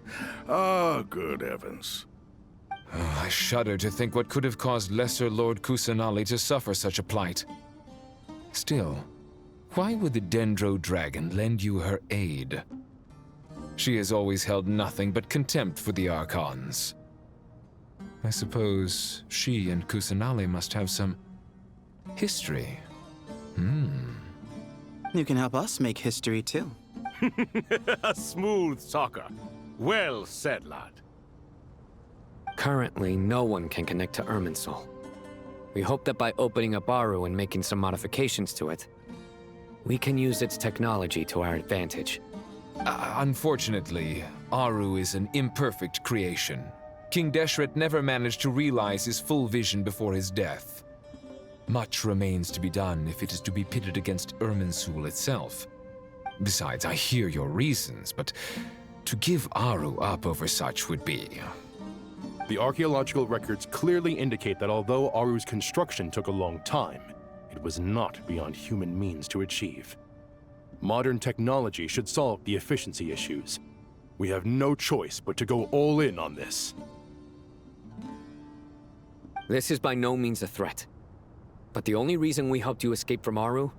Ah, good heavens. I shudder to think what could have caused Lesser Lord Kusanali to suffer such a plight. Still, why would the Dendro Dragon lend you her aid? She has always held nothing but contempt for the Archons. I suppose she and Kusanali must have some history. You can help us make history, too. A smooth talker. Well said, lad. Currently, no one can connect to Irminsul. We hope that by opening up Aru and making some modifications to it, we can use its technology to our advantage. Unfortunately, Aru is an imperfect creation. King Deshret never managed to realize his full vision before his death. Much remains to be done if it is to be pitted against Irminsul itself. Besides, I hear your reasons, but to give Aru up over such would be... The archaeological records clearly indicate that although Aru's construction took a long time, it was not beyond human means to achieve. Modern technology should solve the efficiency issues. We have no choice but to go all in on this. This is by no means a threat. But the only reason we helped you escape from Aru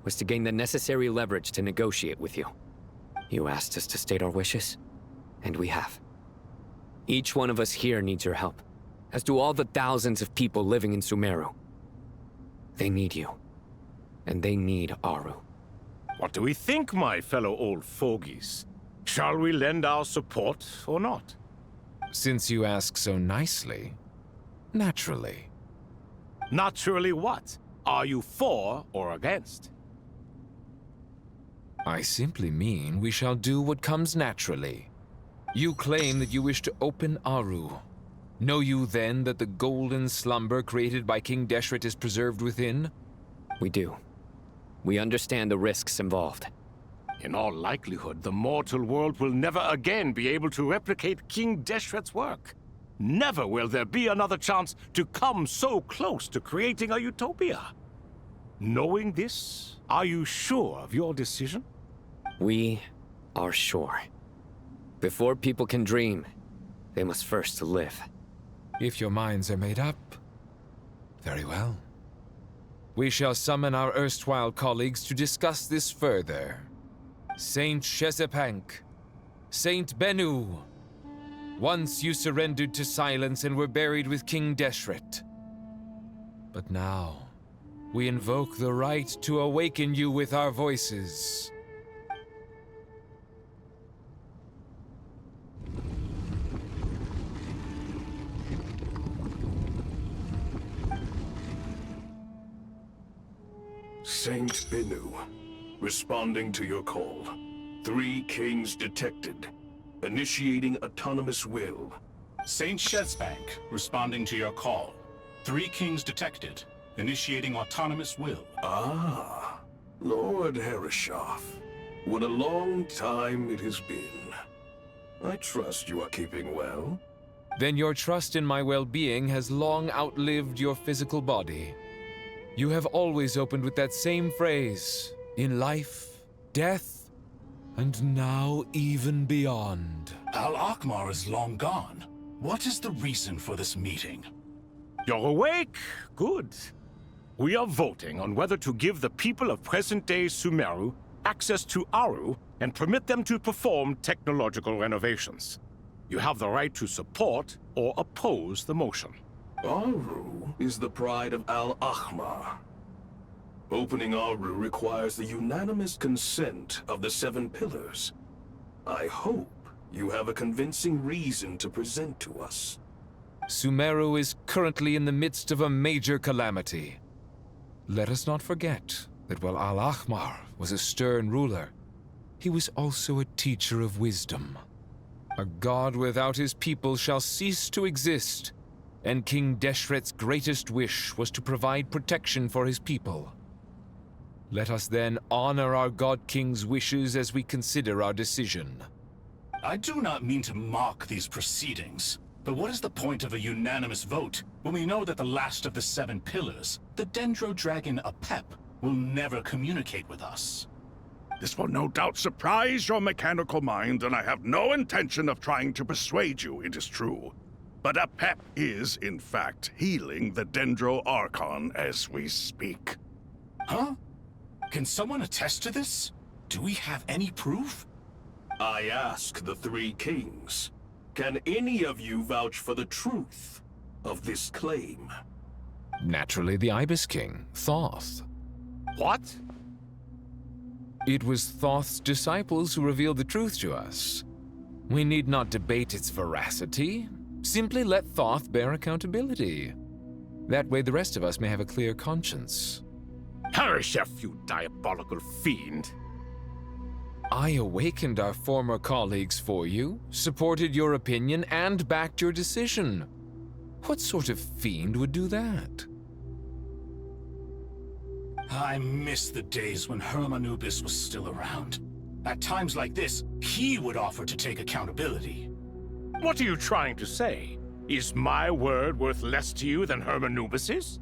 was to gain the necessary leverage to negotiate with you. You asked us to state our wishes, and we have. Each one of us here needs your help, as do all the thousands of people living in Sumeru. They need you, and they need Aru. What do we think, my fellow old fogies? Shall we lend our support or not? Since you ask so nicely, Naturally. Naturally what? Are you for or against? I simply mean we shall do what comes naturally. You claim that you wish to open Aru. Know you then that the golden slumber created by King Deshret is preserved within? We do. We understand the risks involved. In all likelihood, the mortal world will never again be able to replicate King Deshret's work. Never will there be another chance to come so close to creating a utopia. Knowing this, are you sure of your decision? We are sure. Before people can dream, they must first live. If your minds are made up, very well. We shall summon our erstwhile colleagues to discuss this further. Saint Shezepank, Saint Bennu, once you surrendered to silence and were buried with King Deshret. But now, we invoke the right to awaken you with our voices. Saint Bennu, responding to your call. 3 kings detected. Initiating autonomous will. Saint Shezbank, responding to your call. 3 kings detected. Initiating autonomous will. Ah, Lord Herreshoff. What a long time it has been. I trust you are keeping well. Then your trust in my well-being has long outlived your physical body. You have always opened with that same phrase, in life, death, and now even beyond. Al-Akmar is long gone. What is the reason for this meeting? You're awake? Good. We are voting on whether to give the people of present-day Sumeru access to Aru and permit them to perform technological renovations. You have the right to support or oppose the motion. Aru is the pride of Al-Ahmar. Opening Aru requires the unanimous consent of the 7 pillars. I hope you have a convincing reason to present to us. Sumeru is currently in the midst of a major calamity. Let us not forget that while Al-Ahmar was a stern ruler, he was also a teacher of wisdom. A god without his people shall cease to exist, and King Deshret's greatest wish was to provide protection for his people. Let us then honor our God King's wishes as we consider our decision. I do not mean to mock these proceedings, but what is the point of a unanimous vote when we know that the last of the 7 pillars, the Dendro Dragon Apep, will never communicate with us? This will no doubt surprise your mechanical mind, and I have no intention of trying to persuade you it is true. But Apep is, in fact, healing the Dendro Archon as we speak. Huh? Can someone attest to this? Do we have any proof? I ask the 3 kings. Can any of you vouch for the truth of this claim? Naturally, the Ibis King, Thoth. What? It was Thoth's disciples who revealed the truth to us. We need not debate its veracity. Simply let Thoth bear accountability. That way the rest of us may have a clear conscience. Herreshoff, you diabolical fiend! I awakened our former colleagues for you, supported your opinion, and backed your decision. What sort of fiend would do that? I miss the days when Hermanubis was still around. At times like this, he would offer to take accountability. What are you trying to say? Is my word worth less to you than Hermanubis's?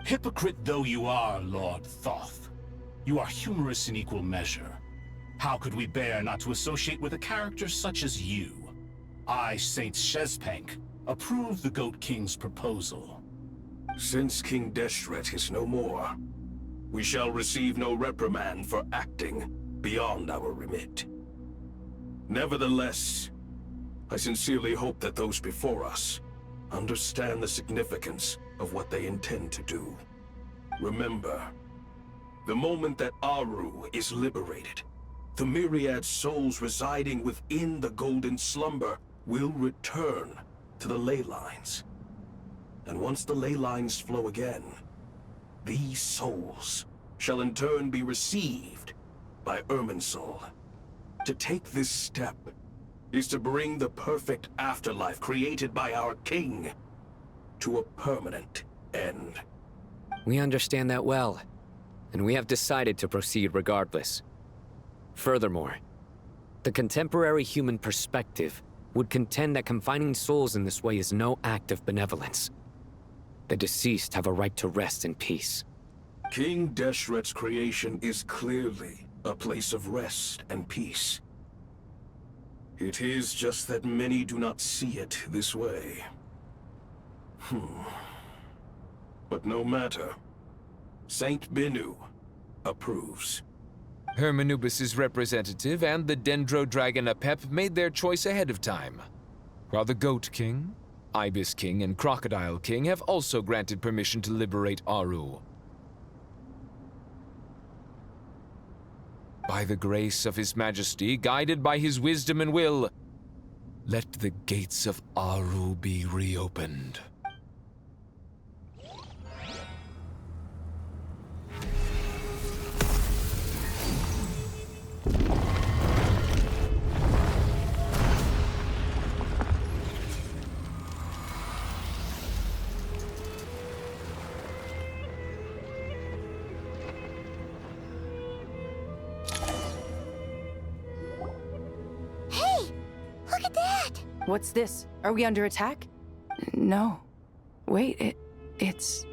Hypocrite though you are, Lord Thoth, you are humorous in equal measure. How could we bear not to associate with a character such as you? I, Saint Shezpank, approve the Goat King's proposal. Since King Deshret is no more, we shall receive no reprimand for acting beyond our remit. Nevertheless, I sincerely hope that those before us understand the significance of what they intend to do. Remember, the moment that Aru is liberated, the myriad souls residing within the Golden Slumber will return to the ley lines. And once the ley lines flow again, these souls shall in turn be received by Irminsul. To take this step is to bring the perfect afterlife created by our king to a permanent end. We understand that well, and we have decided to proceed regardless. Furthermore, the contemporary human perspective would contend that confining souls in this way is no act of benevolence. The deceased have a right to rest in peace. King Deshret's creation is clearly a place of rest and peace. It is just that many do not see it this way. But no matter. Saint Binu approves. Hermanubis' representative and the Dendro Dragon Apep made their choice ahead of time, while the Goat King, Ibis King, and Crocodile King have also granted permission to liberate Aru. By the grace of His Majesty, guided by his wisdom and will, let the gates of Aru be reopened. What's this? Are we under attack? No. Wait, it's...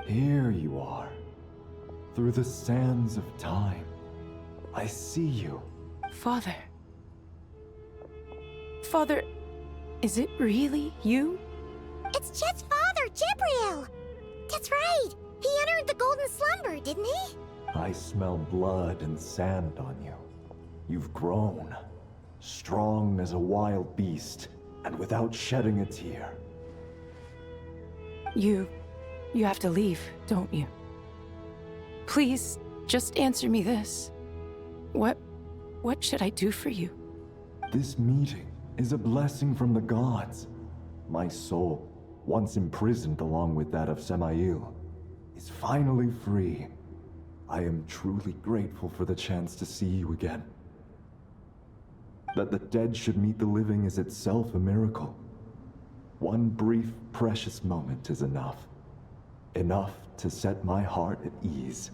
Here you are. Through the sands of time. I see you. Father. Father, is it really you? It's Jet's father, Jibriel! That's right! He entered the golden slumber, didn't he? I smell blood and sand on you. You've grown. Strong as a wild beast, and without shedding a tear. You have to leave, don't you? Please, just answer me this. What should I do for you? This meeting is a blessing from the gods. My soul, once imprisoned along with that of Semail, is finally free. I am truly grateful for the chance to see you again. That the dead should meet the living is itself a miracle. One brief, precious moment is enough. Enough to set my heart at ease.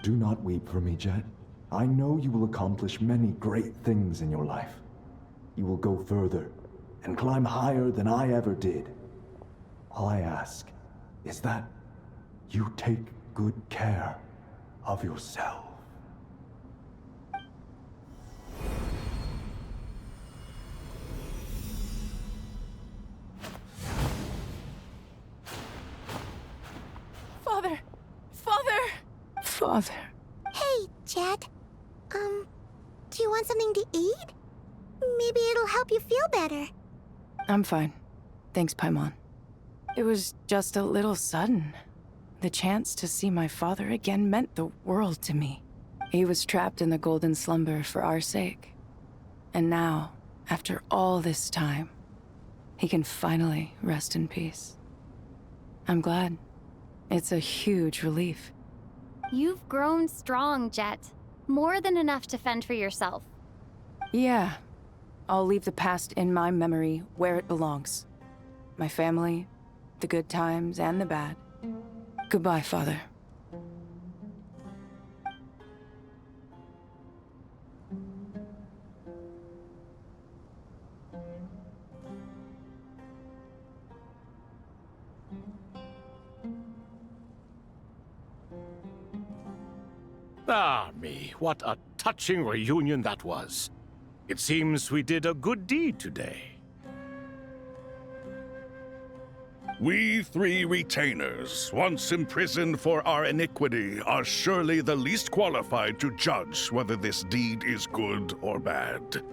Do not weep for me, Jet. I know you will accomplish many great things in your life. You will go further and climb higher than I ever did. All I ask is that you take good care of yourself. Father! Father! Hey, Jet. Do you want something to eat? Maybe it'll help you feel better. I'm fine. Thanks, Paimon. It was just a little sudden. The chance to see my father again meant the world to me. He was trapped in the golden slumber for our sake. And now, after all this time, he can finally rest in peace. I'm glad. It's a huge relief. You've grown strong, Jet. More than enough to fend for yourself. Yeah. I'll leave the past in my memory where it belongs. My family, the good times and the bad. Goodbye, Father. Ah, me, what a touching reunion that was. It seems we did a good deed today. We three retainers, once imprisoned for our iniquity, are surely the least qualified to judge whether this deed is good or bad.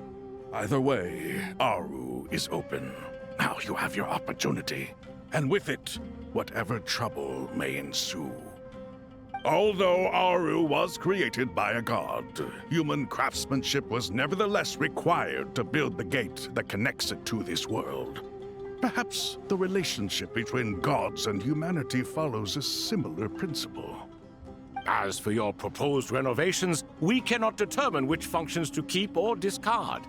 Either way, Aru is open. Now you have your opportunity, and with it, whatever trouble may ensue. Although Aru was created by a god, human craftsmanship was nevertheless required to build the gate that connects it to this world. Perhaps the relationship between gods and humanity follows a similar principle. As for your proposed renovations, we cannot determine which functions to keep or discard.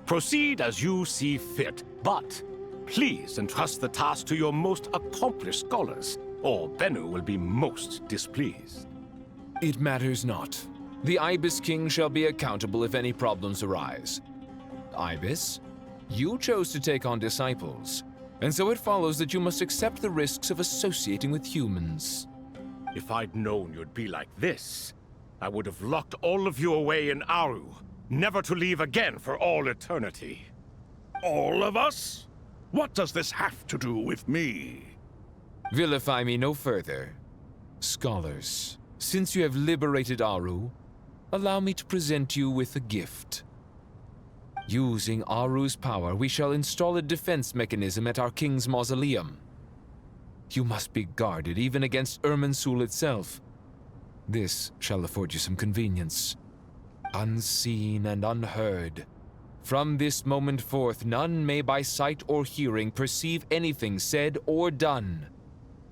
Proceed as you see fit, but please entrust the task to your most accomplished scholars, or Bennu will be most displeased. It matters not. The Ibis King shall be accountable if any problems arise. Ibis, you chose to take on disciples, and so it follows that you must accept the risks of associating with humans. If I'd known you'd be like this, I would have locked all of you away in Aru, never to leave again for all eternity. All of us? What does this have to do with me? Vilify me no further. Scholars, since you have liberated Aru, allow me to present you with a gift. Using Aru's power, we shall install a defense mechanism at our king's mausoleum. You must be guarded even against Irminsul itself. This shall afford you some convenience. Unseen and unheard. From this moment forth, none may by sight or hearing perceive anything said or done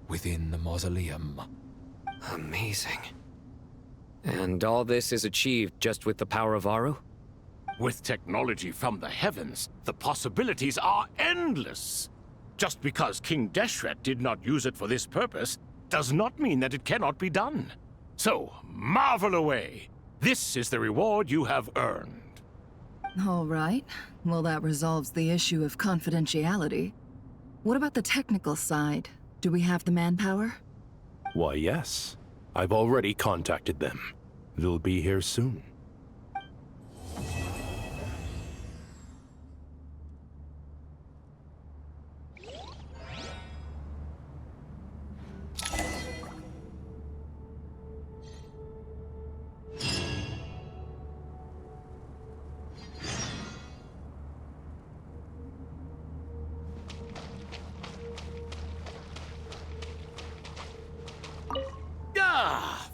within the mausoleum. Amazing. And all this is achieved just with the power of Aru? With technology from the heavens, the possibilities are endless. Just because King Deshret did not use it for this purpose does not mean that it cannot be done. So, marvel away. This is the reward you have earned. All right. Well, that resolves the issue of confidentiality. What about the technical side? Do we have the manpower? Why, yes. I've already contacted them. They'll be here soon.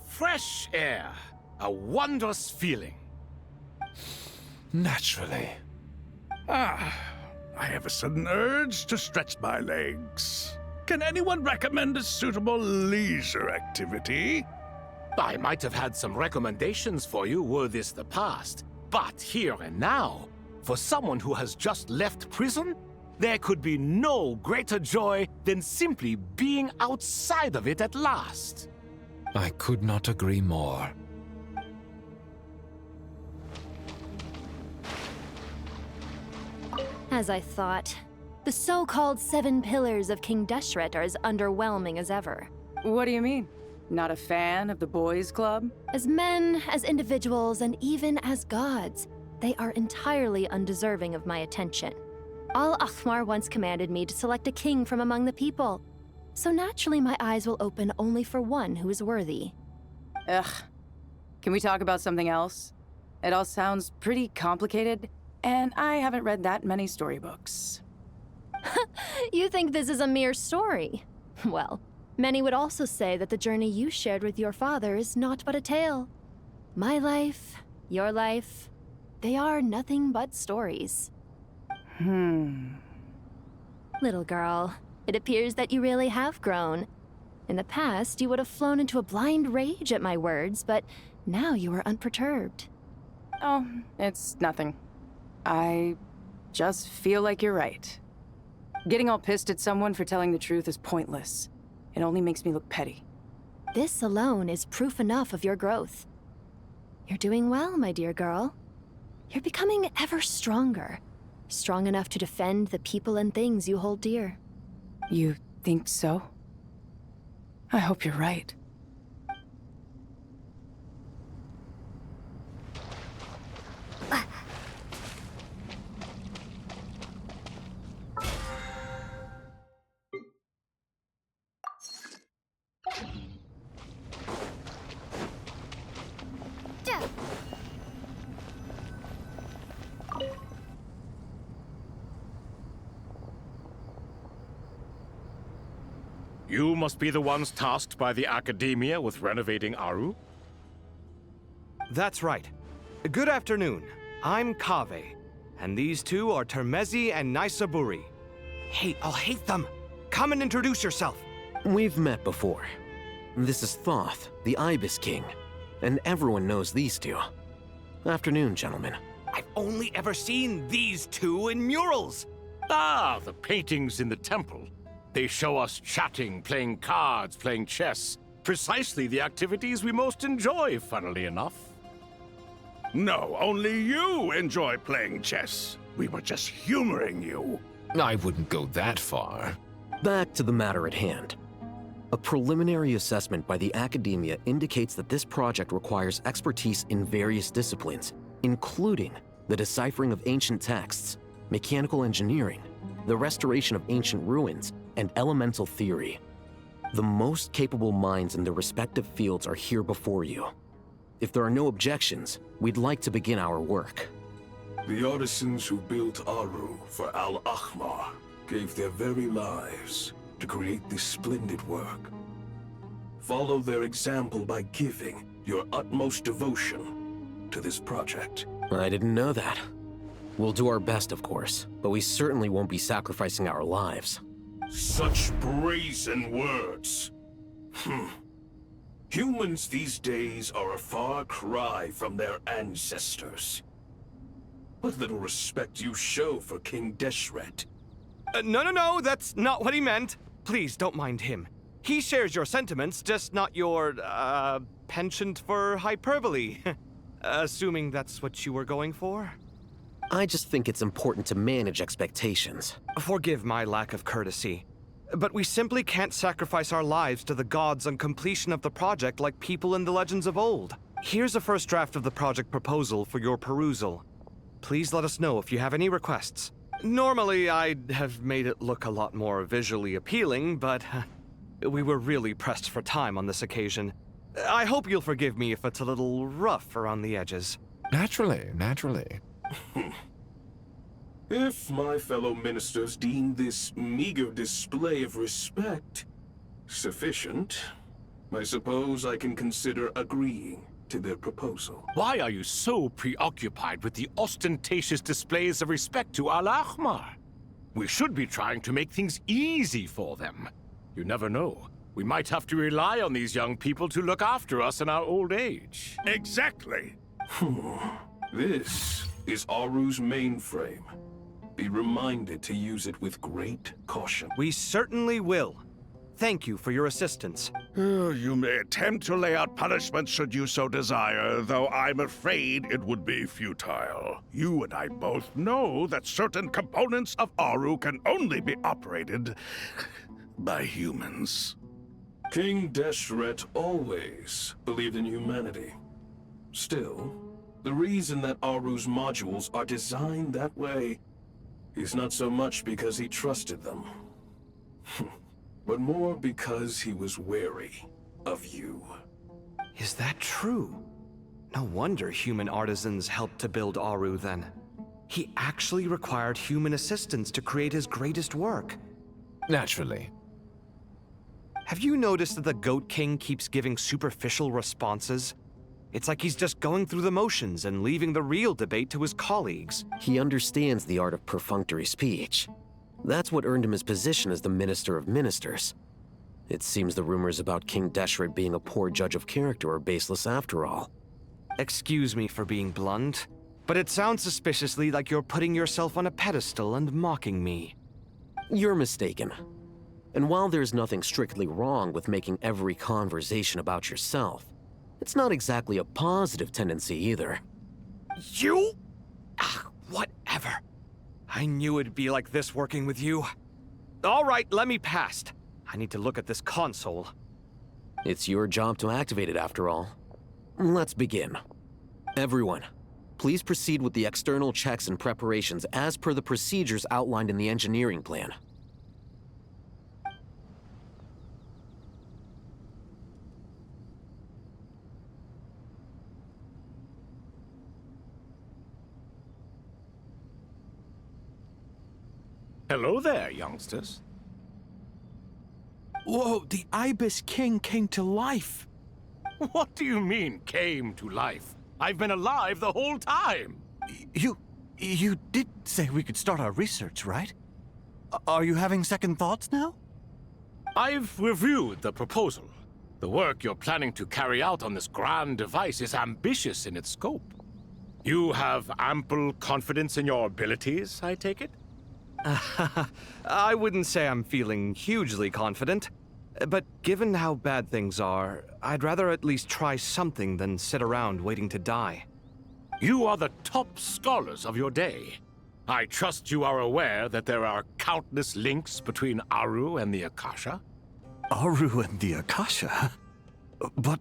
Fresh air. A wondrous feeling. Naturally. I have a sudden urge to stretch my legs. Can anyone recommend a suitable leisure activity? I might have had some recommendations for you were this the past, but here and now, for someone who has just left prison, there could be no greater joy than simply being outside of it at last. I could not agree more. As I thought. The so-called 7 pillars of King Deshret are as underwhelming as ever. What do you mean? Not a fan of the boys' club? As men, as individuals, and even as gods, they are entirely undeserving of my attention. Al-Ahmar once commanded me to select a king from among the people. So naturally my eyes will open only for one who is worthy. Ugh. Can we talk about something else? It all sounds pretty complicated, and I haven't read that many storybooks. You think this is a mere story? Well, many would also say that the journey you shared with your father is not but a tale. My life, your life, they are nothing but stories. Little girl, it appears that you really have grown. In the past, you would have flown into a blind rage at my words, but now you are unperturbed. Oh, it's nothing. I just feel like you're right. Getting all pissed at someone for telling the truth is pointless. It only makes me look petty. This alone is proof enough of your growth. You're doing well, my dear girl. You're becoming ever stronger. Strong enough to defend the people and things you hold dear. You think so? I hope you're right. You must be the ones tasked by the Academia with renovating Aru? That's right. Good afternoon. I'm Kaveh, and these two are Termezi and Naisaburi. Hey, I'll hate them! Come and introduce yourself! We've met before. This is Thoth, the Ibis King, and everyone knows these two. Afternoon, gentlemen. I've only ever seen these two in murals! Ah, the paintings in the temple. They show us chatting, playing cards, playing chess. Precisely the activities we most enjoy, funnily enough. No, only you enjoy playing chess. We were just humoring you. I wouldn't go that far. Back to the matter at hand. A preliminary assessment by the Academia indicates that this project requires expertise in various disciplines, including the deciphering of ancient texts, mechanical engineering, the restoration of ancient ruins, and elemental theory. The most capable minds in their respective fields are here before you. If there are no objections, we'd like to begin our work. The artisans who built Aru for Al-Ahmar gave their very lives to create this splendid work. Follow their example by giving your utmost devotion to this project. I didn't know that. We'll do our best, of course, but we certainly won't be sacrificing our lives. Such brazen words. Humans these days are a far cry from their ancestors. What little respect you show for King Deshret. No, that's not what he meant. Please, don't mind him. He shares your sentiments, just not your, penchant for hyperbole. Assuming that's what you were going for? I just think it's important to manage expectations. Forgive my lack of courtesy, but we simply can't sacrifice our lives to the gods on completion of the project like people in the legends of old. Here's a first draft of the project proposal for your perusal. Please let us know if you have any requests. Normally, I'd have made it look a lot more visually appealing, but we were really pressed for time on this occasion. I hope you'll forgive me if it's a little rough around the edges. Naturally. If my fellow ministers deem this meager display of respect sufficient, I suppose I can consider agreeing to their proposal. Why are you so preoccupied with the ostentatious displays of respect to Al-Ahmar? We should be trying to make things easy for them. You never know. We might have to rely on these young people to look after us in our old age. Exactly. This is Aru's mainframe. Be reminded to use it with great caution. We certainly will. Thank you for your assistance. You may attempt to lay out punishment should you so desire, though I'm afraid it would be futile. You and I both know that certain components of Aru can only be operated by humans. King Deshret always believed in humanity. Still, the reason that Aru's modules are designed that way is not so much because he trusted them, but more because he was wary of you. Is that true? No wonder human artisans helped to build Aru then. He actually required human assistance to create his greatest work. Naturally. Have you noticed that the Goat King keeps giving superficial responses? It's like he's just going through the motions and leaving the real debate to his colleagues. He understands the art of perfunctory speech. That's what earned him his position as the Minister of Ministers. It seems the rumors about King Deshret being a poor judge of character are baseless after all. Excuse me for being blunt, but it sounds suspiciously like you're putting yourself on a pedestal and mocking me. You're mistaken. And while there's nothing strictly wrong with making every conversation about yourself, it's not exactly a positive tendency either. You? Whatever. I knew it'd be like this working with you. All right, let me past. I need to look at this console. It's your job to activate it after all. Let's begin. Everyone, please proceed with the external checks and preparations as per the procedures outlined in the engineering plan. Hello there, youngsters. Whoa, the Ibis King came to life! What do you mean, came to life? I've been alive the whole time! You did say we could start our research, right? Are you having second thoughts now? I've reviewed the proposal. The work you're planning to carry out on this grand device is ambitious in its scope. You have ample confidence in your abilities, I take it? I wouldn't say I'm feeling hugely confident, but given how bad things are, I'd rather at least try something than sit around waiting to die. You are the top scholars of your day. I trust you are aware that there are countless links between Aru and the Akasha? Aru and the Akasha? But...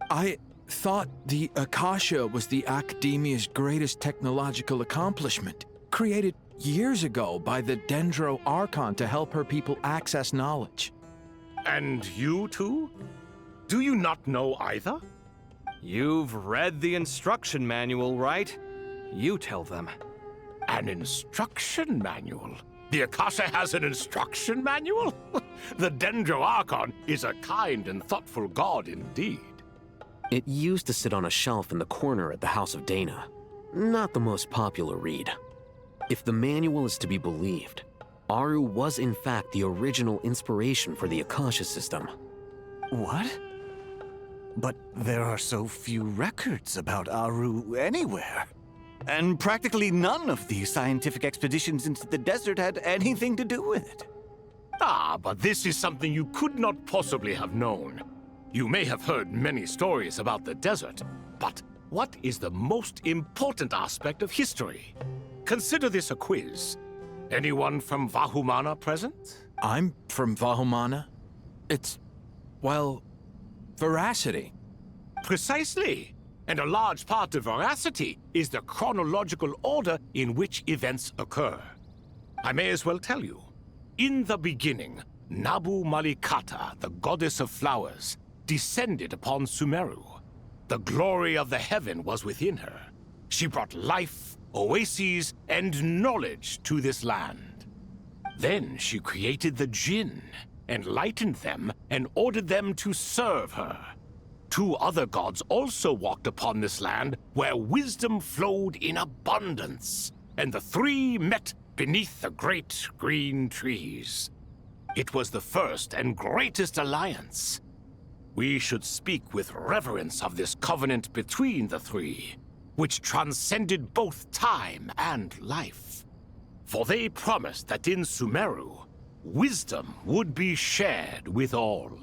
I thought the Akasha was the Academia's greatest technological accomplishment, created years ago by the Dendro Archon to help her people access knowledge. And you too? Do you not know either? You've read the instruction manual, right? You tell them. An instruction manual? The Akasha has an instruction manual? The Dendro Archon is a kind and thoughtful god indeed. It used to sit on a shelf in the corner at the House of Dana. Not the most popular read. If the manual is to be believed, Aru was in fact the original inspiration for the Akasha system. What? But there are so few records about Aru anywhere. And practically none of these scientific expeditions into the desert had anything to do with it. Ah, but this is something you could not possibly have known. You may have heard many stories about the desert, but what is the most important aspect of history? Consider this a quiz. Anyone from Vahumana present? I'm from Vahumana. It's, well, veracity. Precisely. And a large part of veracity is the chronological order in which events occur. I may as well tell you. In the beginning, Nabu Malikata, the goddess of flowers, descended upon Sumeru. The glory of the heaven was within her. She brought life, oases, and knowledge to this land. Then she created the Jinn, enlightened them, and ordered them to serve her. Two other gods also walked upon this land where wisdom flowed in abundance, and the three met beneath the great green trees. It was the first and greatest alliance. We should speak with reverence of this covenant between the three, which transcended both time and life. For they promised that in Sumeru, wisdom would be shared with all.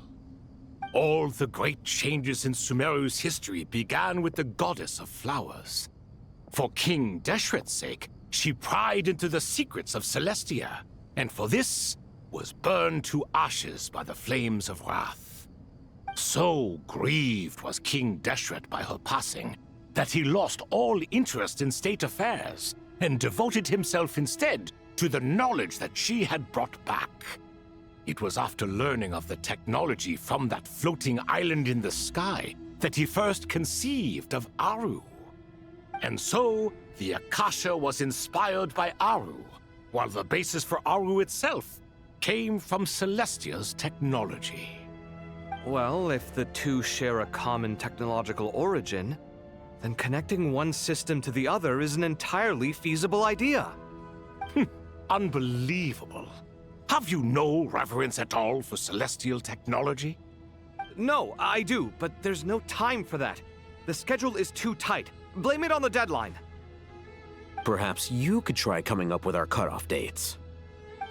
All the great changes in Sumeru's history began with the goddess of flowers. For King Deshret's sake, she pried into the secrets of Celestia, and for this was burned to ashes by the flames of wrath. So grieved was King Deshret by her passing, that he lost all interest in state affairs, and devoted himself instead to the knowledge that she had brought back. It was after learning of the technology from that floating island in the sky that he first conceived of Aru. And so, the Akasha was inspired by Aru, while the basis for Aru itself came from Celestia's technology. Well, if the two share a common technological origin, then connecting one system to the other is an entirely feasible idea. Unbelievable. Have you no reverence at all for celestial technology? No, I do, but there's no time for that. The schedule is too tight. Blame it on the deadline. Perhaps you could try coming up with our cutoff dates.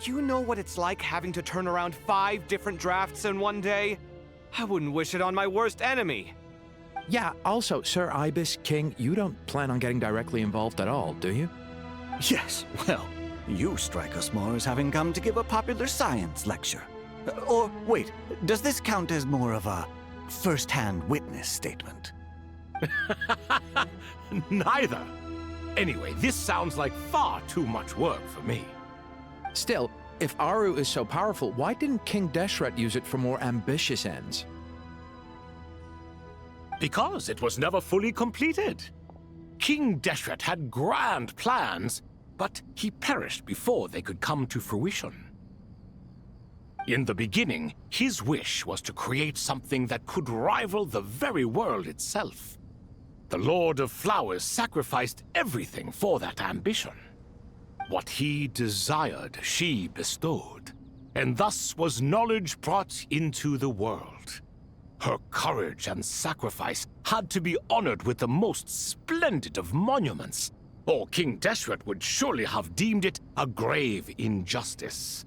You know what it's like having to turn around 5 different drafts in one day? I wouldn't wish it on my worst enemy. Yeah, also, Sir Ibis King, you don't plan on getting directly involved at all, do you? Yes, well, you strike us more as having come to give a popular science lecture. Or, wait, does this count as more of a first-hand witness statement? Neither. Anyway, this sounds like far too much work for me. Still, if Aru is so powerful, why didn't King Deshret use it for more ambitious ends? Because it was never fully completed. King Deshret had grand plans, but he perished before they could come to fruition. In the beginning, his wish was to create something that could rival the very world itself. The Lord of Flowers sacrificed everything for that ambition. What he desired, she bestowed, and thus was knowledge brought into the world. Her courage and sacrifice had to be honored with the most splendid of monuments, or King Deshret would surely have deemed it a grave injustice.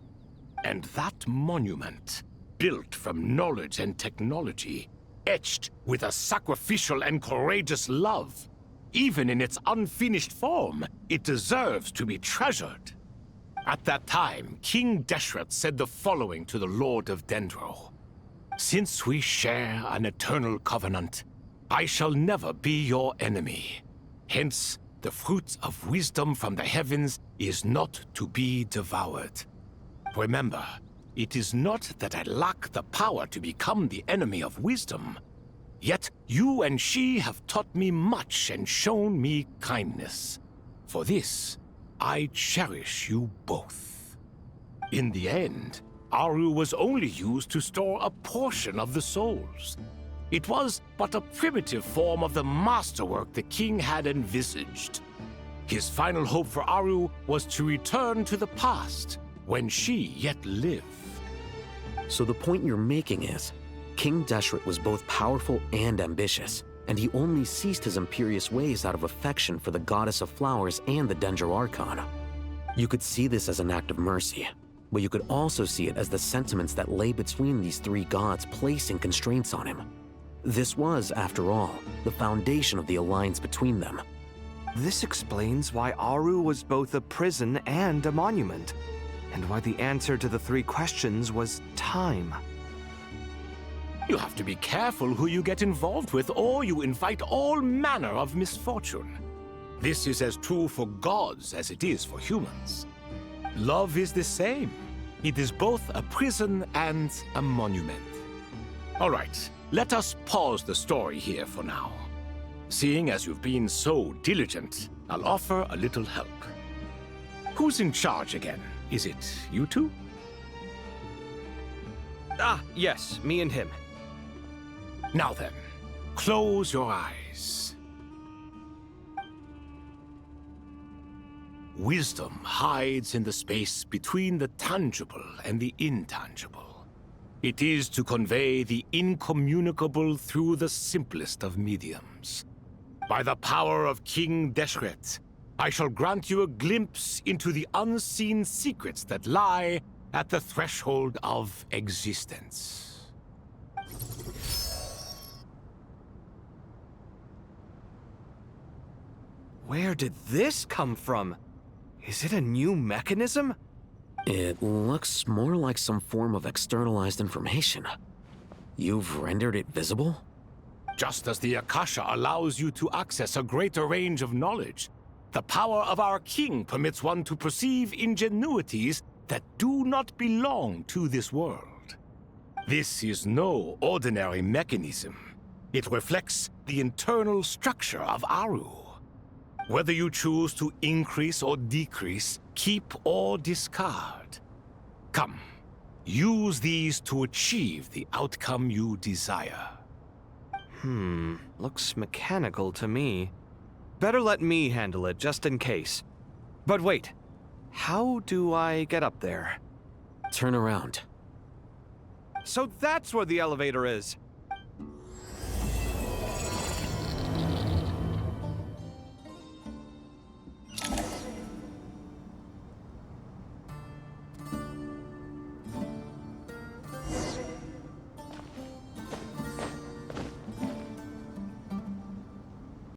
And that monument, built from knowledge and technology, etched with a sacrificial and courageous love, even in its unfinished form, it deserves to be treasured. At that time, King Deshret said the following to the Lord of Dendro. Since we share an eternal covenant, I shall never be your enemy. Hence, the fruit of wisdom from the heavens is not to be devoured. Remember, it is not that I lack the power to become the enemy of wisdom. Yet you and she have taught me much and shown me kindness. For this, I cherish you both. In the end, Aru was only used to store a portion of the souls. It was but a primitive form of the masterwork the king had envisaged. His final hope for Aru was to return to the past, when she yet lived. So the point you're making is, King Deshret was both powerful and ambitious, and he only ceased his imperious ways out of affection for the Goddess of Flowers and the Dendro Archon. You could see this as an act of mercy, but you could also see it as the sentiments that lay between these three gods placing constraints on him. This was, after all, the foundation of the alliance between them. This explains why Aru was both a prison and a monument, and why the answer to the three questions was time. You have to be careful who you get involved with, or you invite all manner of misfortune. This is as true for gods as it is for humans. Love is the same. It is both a prison and a monument. All right, let us pause the story here for now. Seeing as you've been so diligent, I'll offer a little help. Who's in charge again? Is it you two? Ah, yes, me and him. Now then, close your eyes. Wisdom hides in the space between the tangible and the intangible. It is to convey the incommunicable through the simplest of mediums. By the power of King Deshret, I shall grant you a glimpse into the unseen secrets that lie at the threshold of existence. Where did this come from? Is it a new mechanism? It looks more like some form of externalized information. You've rendered it visible? Just as the Akasha allows you to access a greater range of knowledge, the power of our king permits one to perceive ingenuities that do not belong to this world. This is no ordinary mechanism. It reflects the internal structure of Aru. Whether you choose to increase or decrease, keep or discard. Come, use these to achieve the outcome you desire. Looks mechanical to me. Better let me handle it, just in case. But wait, how do I get up there? Turn around. So that's where the elevator is!